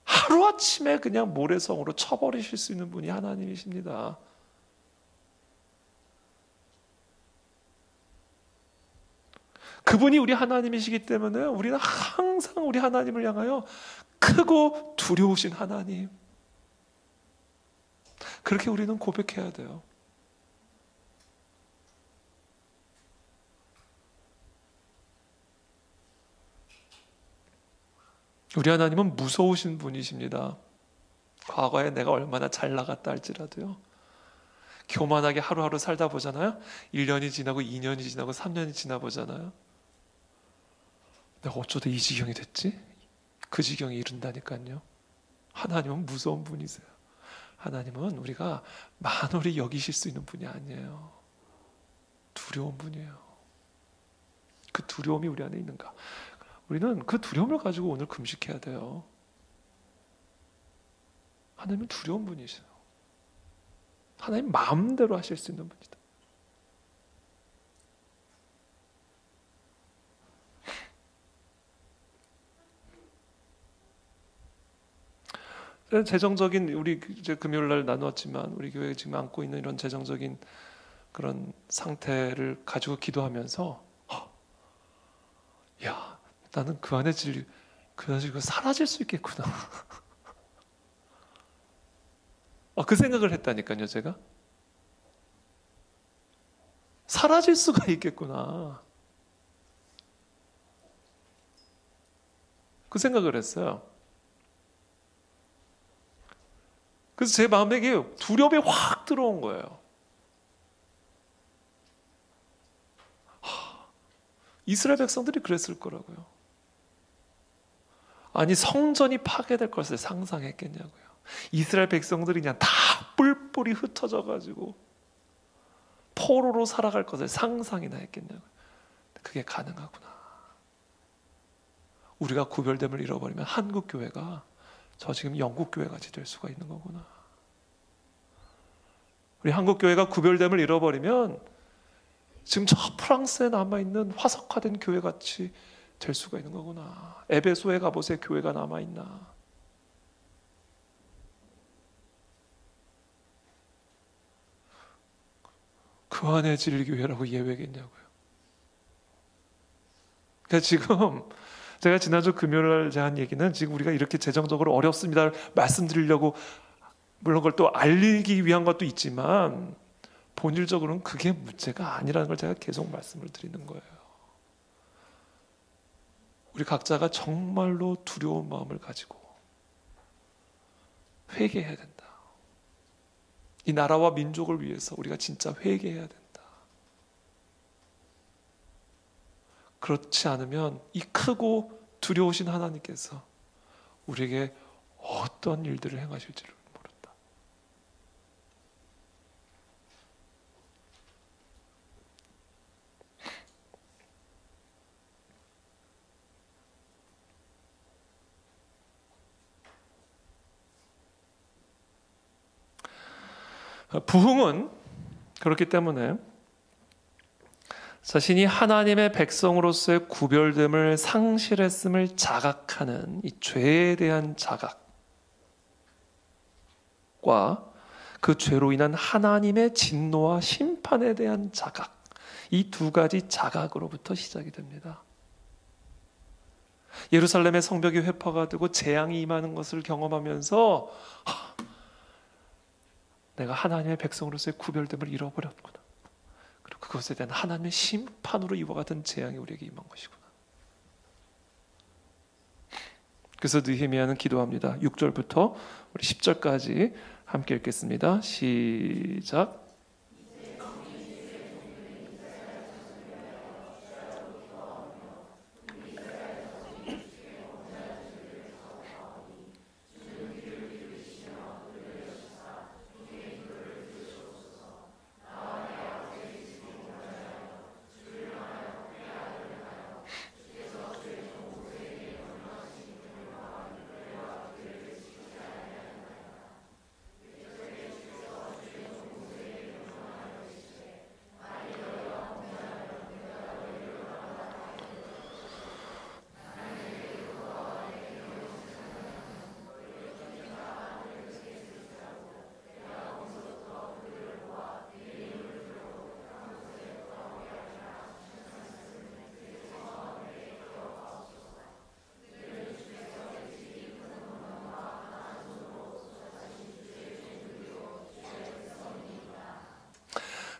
하루아침에 그냥 모래성으로 쳐버리실 수 있는 분이 하나님이십니다. 그분이 우리 하나님이시기 때문에 우리는 항상 우리 하나님을 향하여 크고 두려우신 하나님, 그렇게 우리는 고백해야 돼요. 우리 하나님은 무서우신 분이십니다. 과거에 내가 얼마나 잘 나갔다 할지라도요, 교만하게 하루하루 살다 보잖아요. 1년이 지나고 2년이 지나고 3년이 지나 보잖아요. 내가 어쩌다 이 지경이 됐지? 그 지경에 이른다니까요. 하나님은 무서운 분이세요. 하나님은 우리가 만홀히 여기실 수 있는 분이 아니에요. 두려운 분이에요. 그 두려움이 우리 안에 있는가? 우리는 그 두려움을 가지고 오늘 금식해야 돼요. 하나님은 두려운 분이세요. 하나님 마음대로 하실 수 있는 분이다. 재정적인, 우리 이제 금요일 날 나누었지만 우리 교회가 지금 안고 있는 이런 재정적인 그런 상태를 가지고 기도하면서, 야, 나는 그 안에 진리, 그 안에 진리가 사라질 수 있겠구나. 그 생각을 했다니까요, 제가. 사라질 수가 있겠구나. 그 생각을 했어요. 그래서 제 마음에 두려움이 확 들어온 거예요. 이스라엘 백성들이 그랬을 거라고요. 아니, 성전이 파괴될 것을 상상했겠냐고요. 이스라엘 백성들이 그냥 다 뿔뿔이 흩어져 가지고 포로로 살아갈 것을 상상이나 했겠냐고요. 그게 가능하구나. 우리가 구별됨을 잃어버리면 한국 교회가 저 지금 영국 교회 같이 될 수가 있는 거구나. 우리 한국 교회가 구별됨을 잃어버리면 지금 저 프랑스에 남아있는 화석화된 교회 같이 될 수가 있는 거구나. 에베소에 가보세요. 교회가 남아있나. 그 안에 진리교회라고 예외겠냐고요. 그러니까 지금 제가 지난주 금요일 날 한 얘기는 지금 우리가 이렇게 재정적으로 어렵습니다를 말씀드리려고, 물론 그걸 또 알리기 위한 것도 있지만 본질적으로는 그게 문제가 아니라는 걸 제가 계속 말씀을 드리는 거예요. 우리 각자가 정말로 두려운 마음을 가지고 회개해야 된다. 이 나라와 민족을 위해서 우리가 진짜 회개해야 된다. 그렇지 않으면 이 크고 두려우신 하나님께서 우리에게 어떤 일들을 행하실지를 모른다. 부흥은 그렇기 때문에 자신이 하나님의 백성으로서의 구별됨을 상실했음을 자각하는 이 죄에 대한 자각과 그 죄로 인한 하나님의 진노와 심판에 대한 자각, 이 두 가지 자각으로부터 시작이 됩니다. 예루살렘의 성벽이 회파가 되고 재앙이 임하는 것을 경험하면서 내가 하나님의 백성으로서의 구별됨을 잃어버렸구나. 그리고 그것에 대한 하나님의 심판으로 이와 같은 재앙이 우리에게 임한 것이구나. 그래서 느헤미야는 기도합니다. 6절부터 우리 10절까지 함께 읽겠습니다. 시작.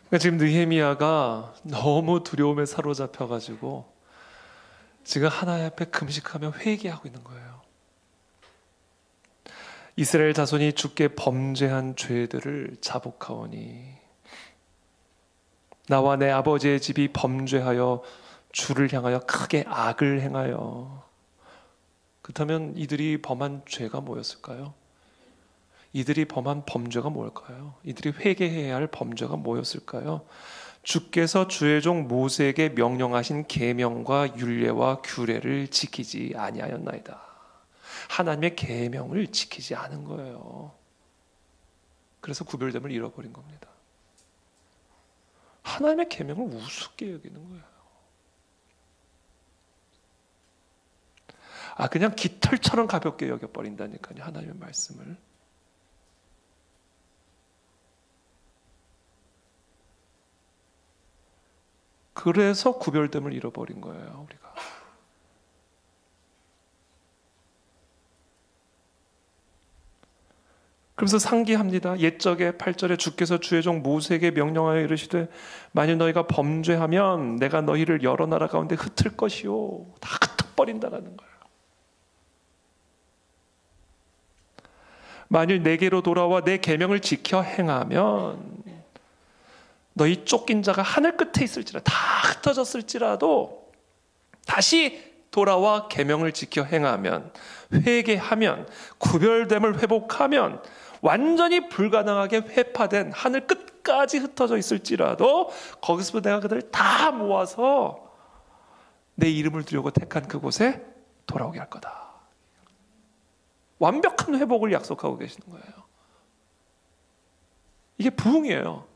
그러니까 지금 느헤미야가 너무 두려움에 사로잡혀가지고 지금 하나님 앞에 금식하며 회개하고 있는 거예요. 이스라엘 자손이 주께 범죄한 죄들을 자복하오니 나와 내 아버지의 집이 범죄하여 주를 향하여 크게 악을 행하여. 그렇다면 이들이 범한 죄가 뭐였을까요? 이들이 범한 범죄가 뭘까요? 이들이 회개해야 할 범죄가 뭐였을까요? 주께서 주의 종 모세에게 명령하신 계명과 율례와 규례를 지키지 아니하였나이다. 하나님의 계명을 지키지 않은 거예요. 그래서 구별됨을 잃어버린 겁니다. 하나님의 계명을 우습게 여기는 거예요. 그냥 깃털처럼 가볍게 여겨버린다니까요. 하나님의 말씀을. 그래서 구별됨을 잃어버린 거예요, 우리가. 그래서 상기합니다. 옛적에 8절에 주께서 주의 종 모세에게 명령하여 이르시되 만일 너희가 범죄하면 내가 너희를 여러 나라 가운데 흩을 것이요. 다 흩어버린다라는 거예요. 만일 내게로 돌아와 내 계명을 지켜 행하면 너희 쫓긴 자가 하늘 끝에 있을지라도 다 흩어졌을지라도 다시 돌아와 계명을 지켜 행하면, 회개하면, 구별됨을 회복하면 완전히 불가능하게 회파된 하늘 끝까지 흩어져 있을지라도 거기서 내가 그들을 다 모아서 내 이름을 두려고 택한 그곳에 돌아오게 할 거다. 완벽한 회복을 약속하고 계시는 거예요. 이게 부흥이에요.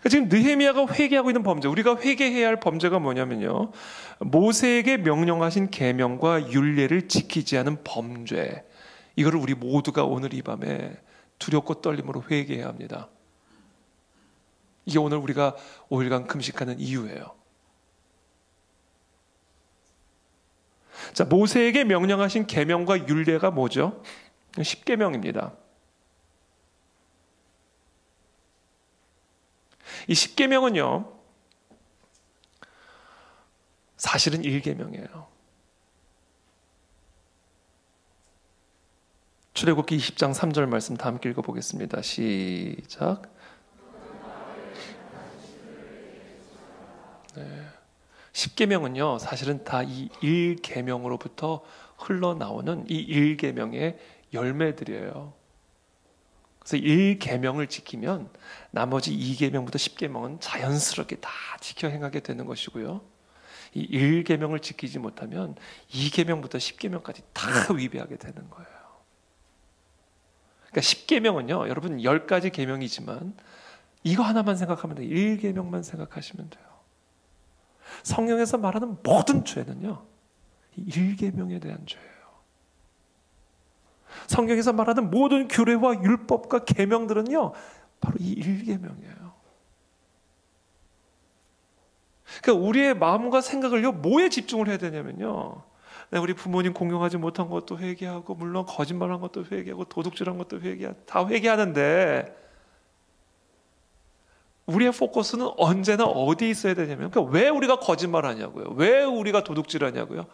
그러니까 지금 느헤미야가 회개하고 있는 범죄, 우리가 회개해야 할 범죄가 뭐냐면요, 모세에게 명령하신 계명과 율례를 지키지 않은 범죄, 이거를 우리 모두가 오늘 이 밤에 두렵고 떨림으로 회개해야 합니다. 이게 오늘 우리가 5일간 금식하는 이유예요. 자, 모세에게 명령하신 계명과 율례가 뭐죠? 10계명입니다. 이 10계명은요, 사실은 1계명이에요. 출애굽기 20장 3절 말씀 다 함께 읽어보겠습니다. 시작. 네. 10계명은요, 사실은 다 이 1계명으로부터 흘러나오는 이 1계명의 열매들이에요. 그래서 1계명을 지키면 나머지 2계명부터 10계명은 자연스럽게 다 지켜 행하게 되는 것이고요. 이 1계명을 지키지 못하면 2계명부터 10계명까지 다 위배하게 되는 거예요. 그러니까 10계명은요, 여러분 10가지 계명이지만 이거 하나만 생각하면 돼요. 1계명만 생각하시면 돼요. 성경에서 말하는 모든 죄는요, 이 1계명에 대한 죄예요. 성경에서 말하는 모든 규례와 율법과 계명들은요, 바로 이 1계명이에요. 그러니까 우리의 마음과 생각을요, 뭐에 집중을 해야 되냐면요, 우리 부모님 공경하지 못한 것도 회개하고, 물론 거짓말한 것도 회개하고, 도둑질한 것도 다 회개하는데, 우리의 포커스는 언제나 어디에 있어야 되냐면, 그러니까 왜 우리가 거짓말하냐고요? 왜 우리가 도둑질하냐고요?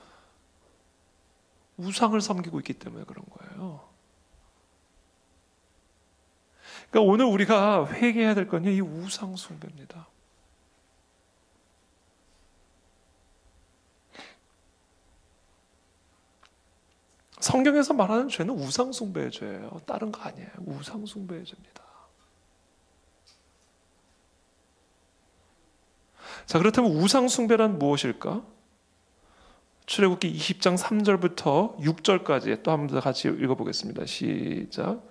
우상을 섬기고 있기 때문에 그런 거예요. 그러니까 오늘 우리가 회개해야 될 건요, 이 우상 숭배입니다. 성경에서 말하는 죄는 우상 숭배의 죄예요. 다른 거 아니에요. 우상 숭배의 죄입니다. 자, 그렇다면 우상 숭배란 무엇일까? 출애굽기 20장 3절부터 6절까지 또 한 번 더 같이 읽어보겠습니다. 시작.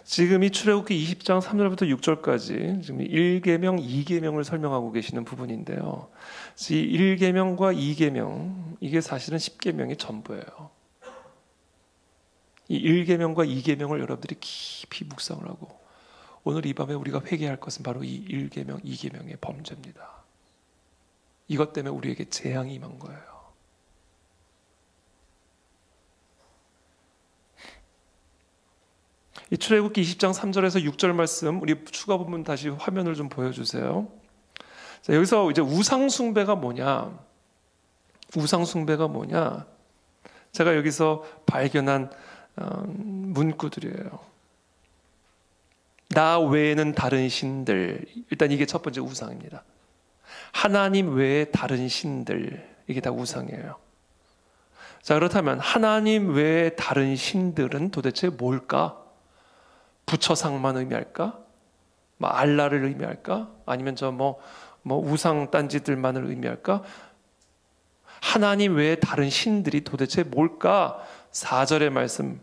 지금 이 출애굽기 20장 3절부터 6절까지 지금 1계명, 2계명을 설명하고 계시는 부분인데요. 이 1계명과 2계명, 이게 사실은 10계명의 전부예요. 이 1계명과 2계명을 여러분들이 깊이 묵상을 하고, 오늘 이 밤에 우리가 회개할 것은 바로 이 1계명, 2계명의 범죄입니다. 이것 때문에 우리에게 재앙이 임한 거예요. 이 출애굽기 20장 3절에서 6절 말씀, 우리 추가 부분 다시 화면을 좀 보여주세요. 자, 여기서 이제 우상 숭배가 뭐냐? 우상 숭배가 뭐냐? 제가 여기서 발견한 문구들이에요. 나 외에는 다른 신들, 일단 이게 첫 번째 우상입니다. 하나님 외에 다른 신들, 이게 다 우상이에요. 자, 그렇다면 하나님 외에 다른 신들은 도대체 뭘까? 부처상만 의미할까? 알라를 의미할까? 아니면 우상 딴지들만을 의미할까? 하나님 외에 다른 신들이 도대체 뭘까? 4절의 말씀,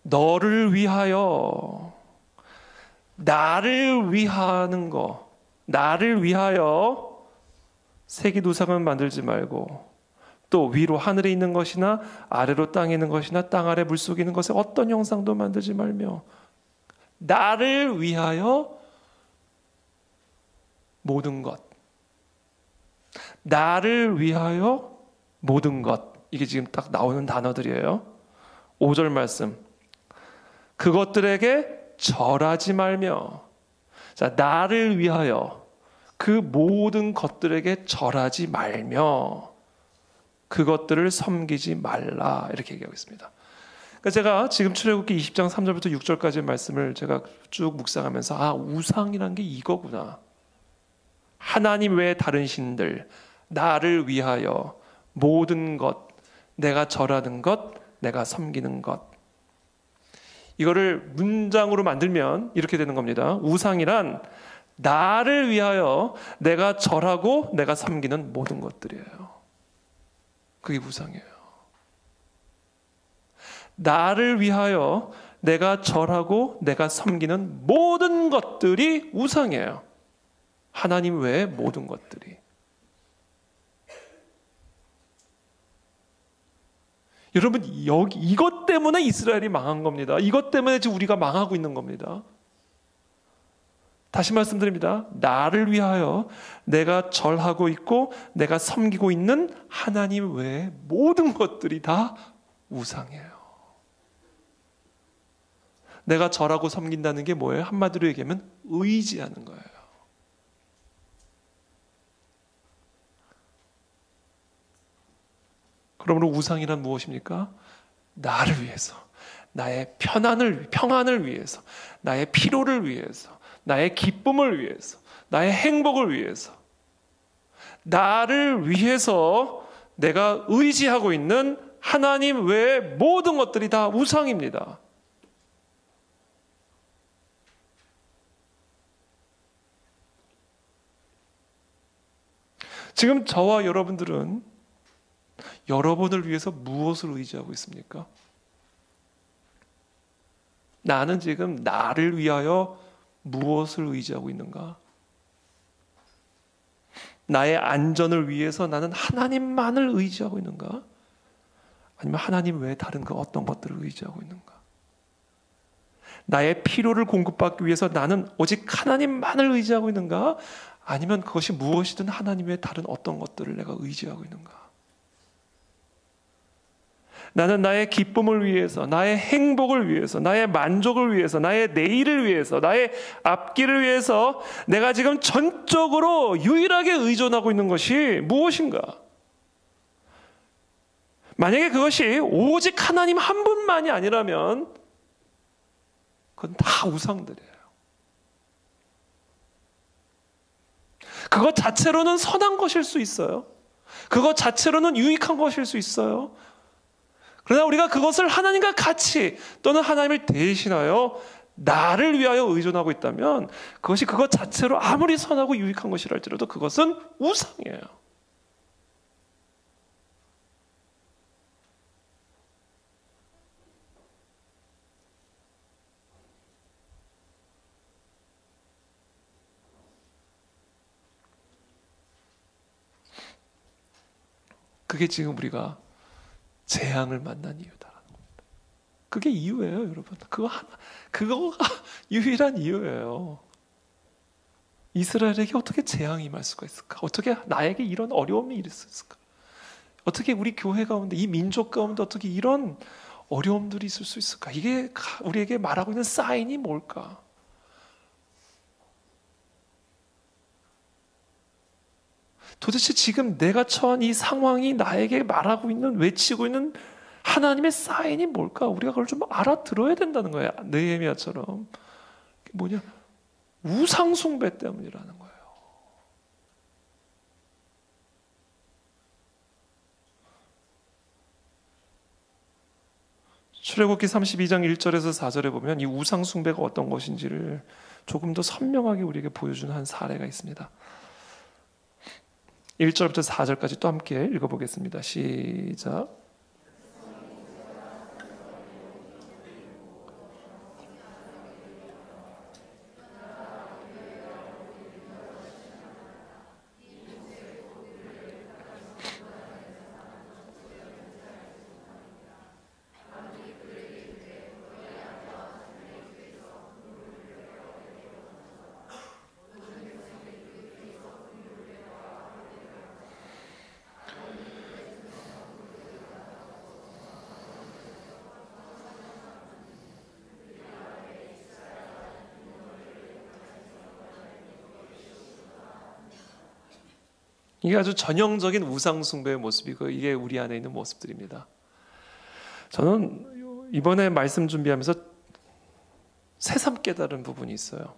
너를 위하여, 나를 위하는 거, 나를 위하여 세기도상은 만들지 말고, 또 위로 하늘에 있는 것이나 아래로 땅에 있는 것이나 땅 아래 물속에 있는 것에 어떤 형상도 만들지 말며, 나를 위하여 모든 것, 나를 위하여 모든 것, 이게 지금 딱 나오는 단어들이에요. 5절 말씀, 그것들에게 절하지 말며. 자, 나를 위하여, 그 모든 것들에게 절하지 말며 그것들을 섬기지 말라 이렇게 얘기하고 있습니다. 그러니까 제가 지금 출애굽기 20장 3절부터 6절까지의 말씀을 제가 쭉 묵상하면서 우상이란 게 이거구나. 하나님 외에 다른 신들, 나를 위하여 모든 것, 내가 절하는 것, 내가 섬기는 것. 이거를 문장으로 만들면 이렇게 되는 겁니다. 우상이란 나를 위하여 내가 절하고 내가 섬기는 모든 것들이에요. 그게 우상이에요. 나를 위하여 내가 절하고 내가 섬기는 모든 것들이 우상이에요. 하나님 외의 모든 것들이. 여러분, 이것 때문에 이스라엘이 망한 겁니다. 이것 때문에 지금 우리가 망하고 있는 겁니다. 다시 말씀드립니다. 나를 위하여 내가 절하고 있고 내가 섬기고 있는 하나님 외의 모든 것들이 다 우상이에요. 내가 절하고 섬긴다는 게 뭐예요? 한마디로 얘기하면 의지하는 거예요. 그러므로 우상이란 무엇입니까? 나를 위해서, 나의 평안을 위해서, 나의 피로를 위해서, 나의 기쁨을 위해서, 나의 행복을 위해서, 나를 위해서 내가 의지하고 있는 하나님 외의 모든 것들이 다 우상입니다. 지금 저와 여러분들은 여러분을 위해서 무엇을 의지하고 있습니까? 나는 지금 나를 위하여 무엇을 의지하고 있는가? 나의 안전을 위해서 나는 하나님만을 의지하고 있는가? 아니면 하나님 외에 다른 어떤 것들을 의지하고 있는가? 나의 필요를 공급받기 위해서 나는 오직 하나님만을 의지하고 있는가? 아니면 그것이 무엇이든 하나님 외에 다른 어떤 것들을 내가 의지하고 있는가? 나는 나의 기쁨을 위해서, 나의 행복을 위해서, 나의 만족을 위해서, 나의 내일을 위해서, 나의 앞길을 위해서 내가 지금 전적으로 유일하게 의존하고 있는 것이 무엇인가? 만약에 그것이 오직 하나님 한 분만이 아니라면 그건 다 우상들이에요. 그것 자체로는 선한 것일 수 있어요. 그것 자체로는 유익한 것일 수 있어요. 그러나 우리가 그것을 하나님과 같이 또는 하나님을 대신하여 나를 위하여 의존하고 있다면 그것이 그것 자체로 아무리 선하고 유익한 것이라 할지라도 그것은 우상이에요. 그게 지금 우리가 재앙을 만난 이유다라는 겁니다. 그게 이유예요, 여러분. 그거가 유일한 이유예요. 이스라엘에게 어떻게 재앙이 임할 수가 있을까? 어떻게 나에게 이런 어려움이 있을 수 있을까? 어떻게 우리 교회 가운데, 이 민족 가운데 어떻게 이런 어려움들이 있을 수 있을까? 이게 우리에게 말하고 있는 사인이 뭘까? 도대체 지금 내가 처한 이 상황이 나에게 말하고 있는, 외치고 있는 하나님의 사인이 뭘까? 우리가 그걸 좀 알아들어야 된다는 거예요. 느헤미야처럼. 뭐냐? 우상 숭배 때문이라는 거예요. 출애굽기 32장 1절에서 4절에 보면 이 우상 숭배가 어떤 것인지를 조금 더 선명하게 우리에게 보여주는 한 사례가 있습니다. 1절부터 4절까지 또 함께 읽어보겠습니다. 시작. 이게 아주 전형적인 우상 숭배의 모습이고 이게 우리 안에 있는 모습들입니다. 저는 이번에 말씀 준비하면서 새삼 깨달은 부분이 있어요.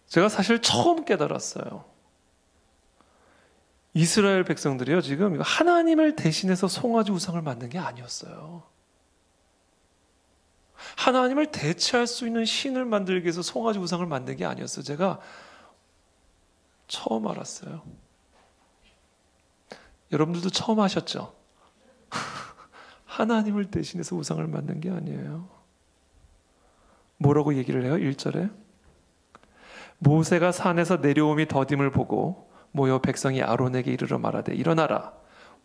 제가 사실 처음 깨달았어요. 이스라엘 백성들이요, 지금 하나님을 대신해서 송아지 우상을 만든 게 아니었어요. 하나님을 대체할 수 있는 신을 만들기 위해서 송아지 우상을 만든 게 아니었어요. 제가 처음 알았어요. 여러분들도 처음 하셨죠? 하나님을 대신해서 우상을 만든 게 아니에요. 뭐라고 얘기를 해요? 1절에 모세가 산에서 내려옴이 더딤을 보고 모여 백성이 아론에게 이르러 말하되 일어나라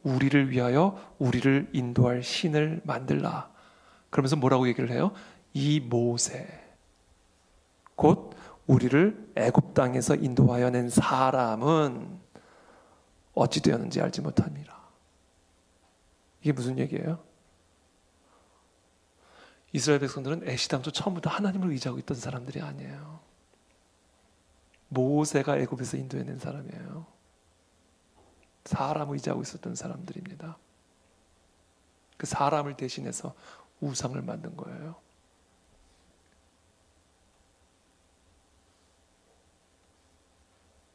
우리를 위하여 우리를 인도할 신을 만들라. 그러면서 뭐라고 얘기를 해요? 이 모세 곧 우리를 애굽 땅에서 인도하여 낸 사람은 어찌 되었는지 알지 못합니다. 이게 무슨 얘기예요? 이스라엘 백성들은 애시당초 처음부터 하나님을 의지하고 있던 사람들이 아니에요. 모세가 애굽에서 인도해낸 사람이에요. 사람을 의지하고 있었던 사람들입니다. 그 사람을 대신해서 우상을 만든 거예요.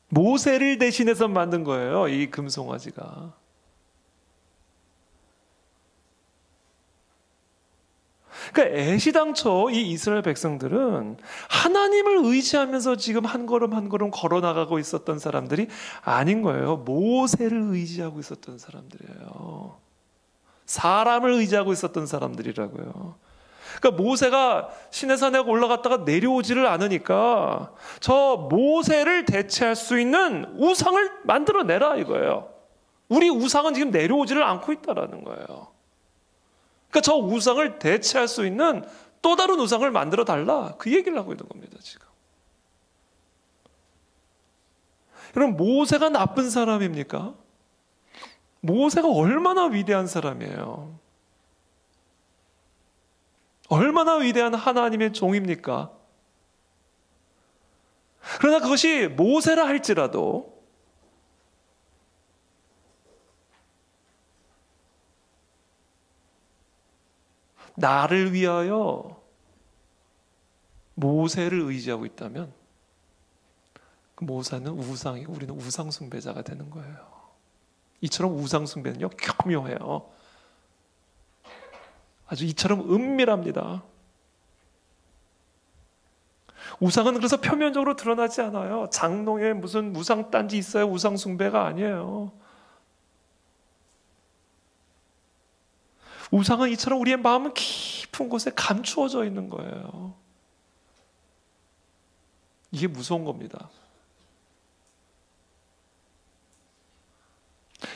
모세를 대신해서 만든 거예요. 이 금송아지가. 그러니까 애시당초 이 이스라엘 백성들은 하나님을 의지하면서 지금 한 걸음 한 걸음 걸어 나가고 있었던 사람들이 아닌 거예요. 모세를 의지하고 있었던 사람들이에요. 사람을 의지하고 있었던 사람들이라고요. 그러니까 모세가 시내산에 올라갔다가 내려오지를 않으니까 저 모세를 대체할 수 있는 우상을 만들어내라 이거예요. 우리 우상은 지금 내려오지를 않고 있다라는 거예요. 그러니까 저 우상을 대체할 수 있는 또 다른 우상을 만들어 달라. 그 얘기를 하고 있는 겁니다, 지금. 여러분, 모세가 나쁜 사람입니까? 모세가 얼마나 위대한 사람이에요. 얼마나 위대한 하나님의 종입니까? 그러나 그것이 모세라 할지라도 나를 위하여 모세를 의지하고 있다면 그 모세는 우상이고 우리는 우상 숭배자가 되는 거예요. 이처럼 우상 숭배는요 교묘해요. 아주 이처럼 은밀합니다. 우상은 그래서 표면적으로 드러나지 않아요. 장롱에 무슨 우상 딴지 있어요. 우상 숭배가 아니에요. 우상은 이처럼 우리의 마음 깊은 곳에 감추어져 있는 거예요. 이게 무서운 겁니다.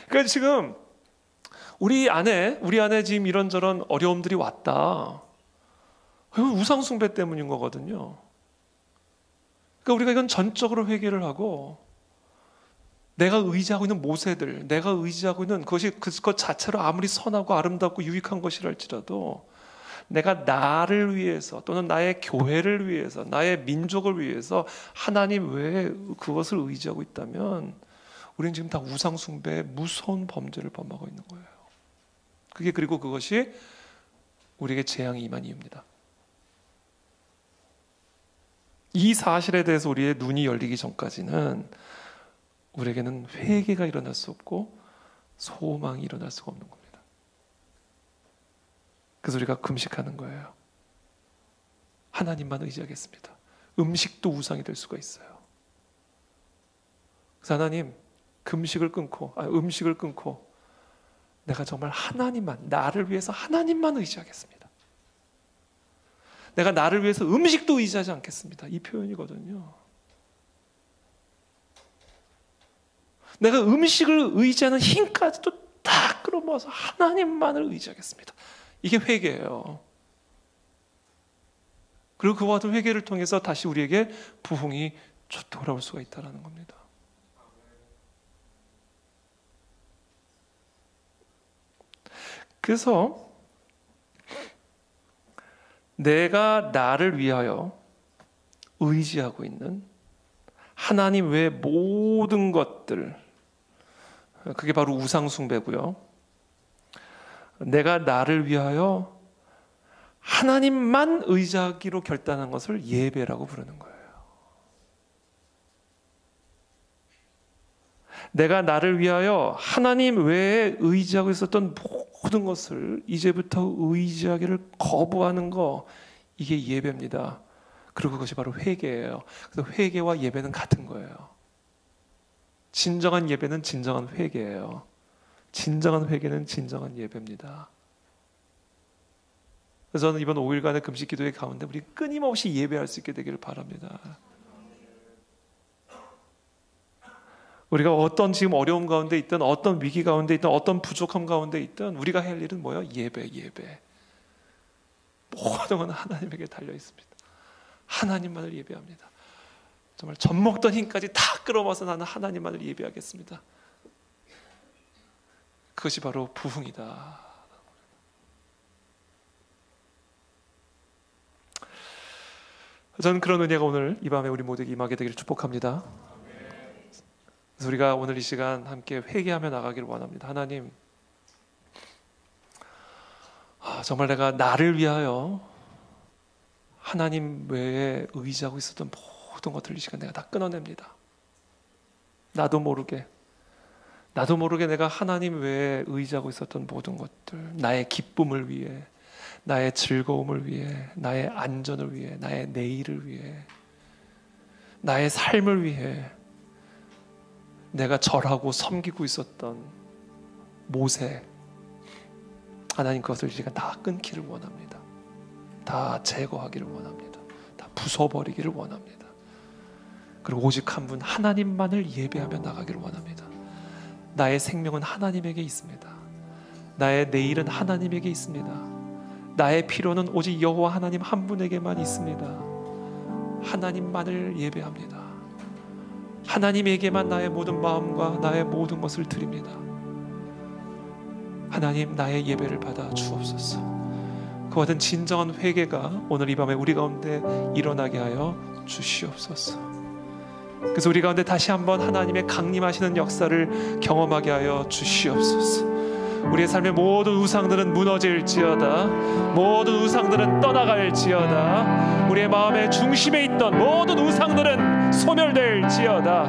그러니까 지금 우리 안에 지금 이런저런 어려움들이 왔다. 이건 우상 숭배 때문인 거거든요. 그러니까 우리가 이건 전적으로 회개를 하고 내가 의지하고 있는 모세들, 내가 의지하고 있는 그것이 그것 자체로 아무리 선하고 아름답고 유익한 것이랄지라도 내가 나를 위해서 또는 나의 교회를 위해서 나의 민족을 위해서 하나님 외에 그것을 의지하고 있다면 우리는 지금 다 우상 숭배의 무서운 범죄를 범하고 있는 거예요. 그리고 그것이 우리에게 재앙이 임한 이유입니다. 이 사실에 대해서 우리의 눈이 열리기 전까지는 우리에게는 회개가 일어날 수 없고 소망이 일어날 수가 없는 겁니다. 그래서 우리가 금식하는 거예요. 하나님만 의지하겠습니다. 음식도 우상이 될 수가 있어요. 그래서 하나님 음식을 끊고 내가 정말 하나님만, 나를 위해서 하나님만 의지하겠습니다. 내가 나를 위해서 음식도 의지하지 않겠습니다. 이 표현이거든요. 내가 음식을 의지하는 힘까지도 다 끌어모아서 하나님만을 의지하겠습니다. 이게 회개예요. 그리고 그와 같은 회개를 통해서 다시 우리에게 부흥이 돌아올 수가 있다는 겁니다. 그래서 내가 나를 위하여 의지하고 있는 하나님 외의 모든 것들, 그게 바로 우상 숭배고요. 내가 나를 위하여 하나님만 의지하기로 결단한 것을 예배라고 부르는 거예요. 내가 나를 위하여 하나님 외에 의지하고 있었던 모든 것을 이제부터 의지하기를 거부하는 거, 이게 예배입니다. 그리고 그것이 바로 회개예요. 그래서 회개와 예배는 같은 거예요. 진정한 예배는 진정한 회개예요. 진정한 회개는 진정한 예배입니다. 그래서 저는 이번 5일간의 금식 기도의 가운데 우리 끊임없이 예배할 수 있게 되기를 바랍니다. 우리가 어떤 지금 어려움 가운데 있든, 어떤 위기 가운데 있든, 어떤 부족함 가운데 있든 우리가 할 일은 뭐예요? 예배. 모든 건 하나님에게 달려 있습니다. 하나님만을 예배합니다. 정말 젖먹던 힘까지 다 끌어모아서 나는 하나님만을 예배하겠습니다. 그것이 바로 부흥이다. 저는 그런 은혜가 오늘 이 밤에 우리 모두에게 임하게 되기를 축복합니다. 그래서 우리가 오늘 이 시간 함께 회개하며 나가기를 원합니다. 하나님, 정말 내가 나를 위하여 하나님 외에 의지하고 있었던 모든 것들을 이 시간 내가 다 끊어냅니다. 나도 모르게 내가 하나님 외에 의지하고 있었던 모든 것들, 나의 기쁨을 위해, 나의 즐거움을 위해, 나의 안전을 위해, 나의 내일을 위해, 나의 삶을 위해 내가 절하고 섬기고 있었던 모세, 하나님 그것을 이 시간 다 끊기를 원합니다. 다 제거하기를 원합니다. 다 부숴버리기를 원합니다. 그리고 오직 한 분 하나님만을 예배하며 나가기를 원합니다. 나의 생명은 하나님에게 있습니다. 나의 내일은 하나님에게 있습니다. 나의 필요는 오직 여호와 하나님 한 분에게만 있습니다. 하나님만을 예배합니다. 하나님에게만 나의 모든 마음과 나의 모든 것을 드립니다. 하나님, 나의 예배를 받아 주옵소서. 그와 같은 진정한 회개가 오늘 이 밤에 우리 가운데 일어나게 하여 주시옵소서. 그래서 우리 가운데 다시 한번 하나님의 강림하시는 역사를 경험하게 하여 주시옵소서. 우리의 삶의 모든 우상들은 무너질지어다. 모든 우상들은 떠나갈지어다. 우리의 마음의 중심에 있던 모든 우상들은 소멸될지어다.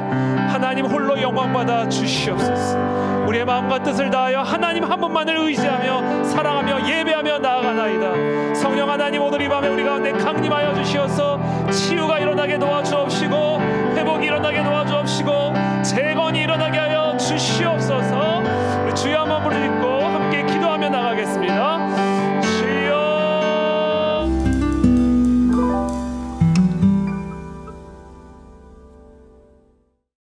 하나님 홀로 영광받아 주시옵소서. 우리의 마음과 뜻을 다하여 하나님 한 분만을 의지하며 사랑하며 예배하며 나아가나이다. 성령 하나님, 오늘 이 밤에 우리 가운데 강림하여 주시어서 치유가 일어나게 도와주옵시고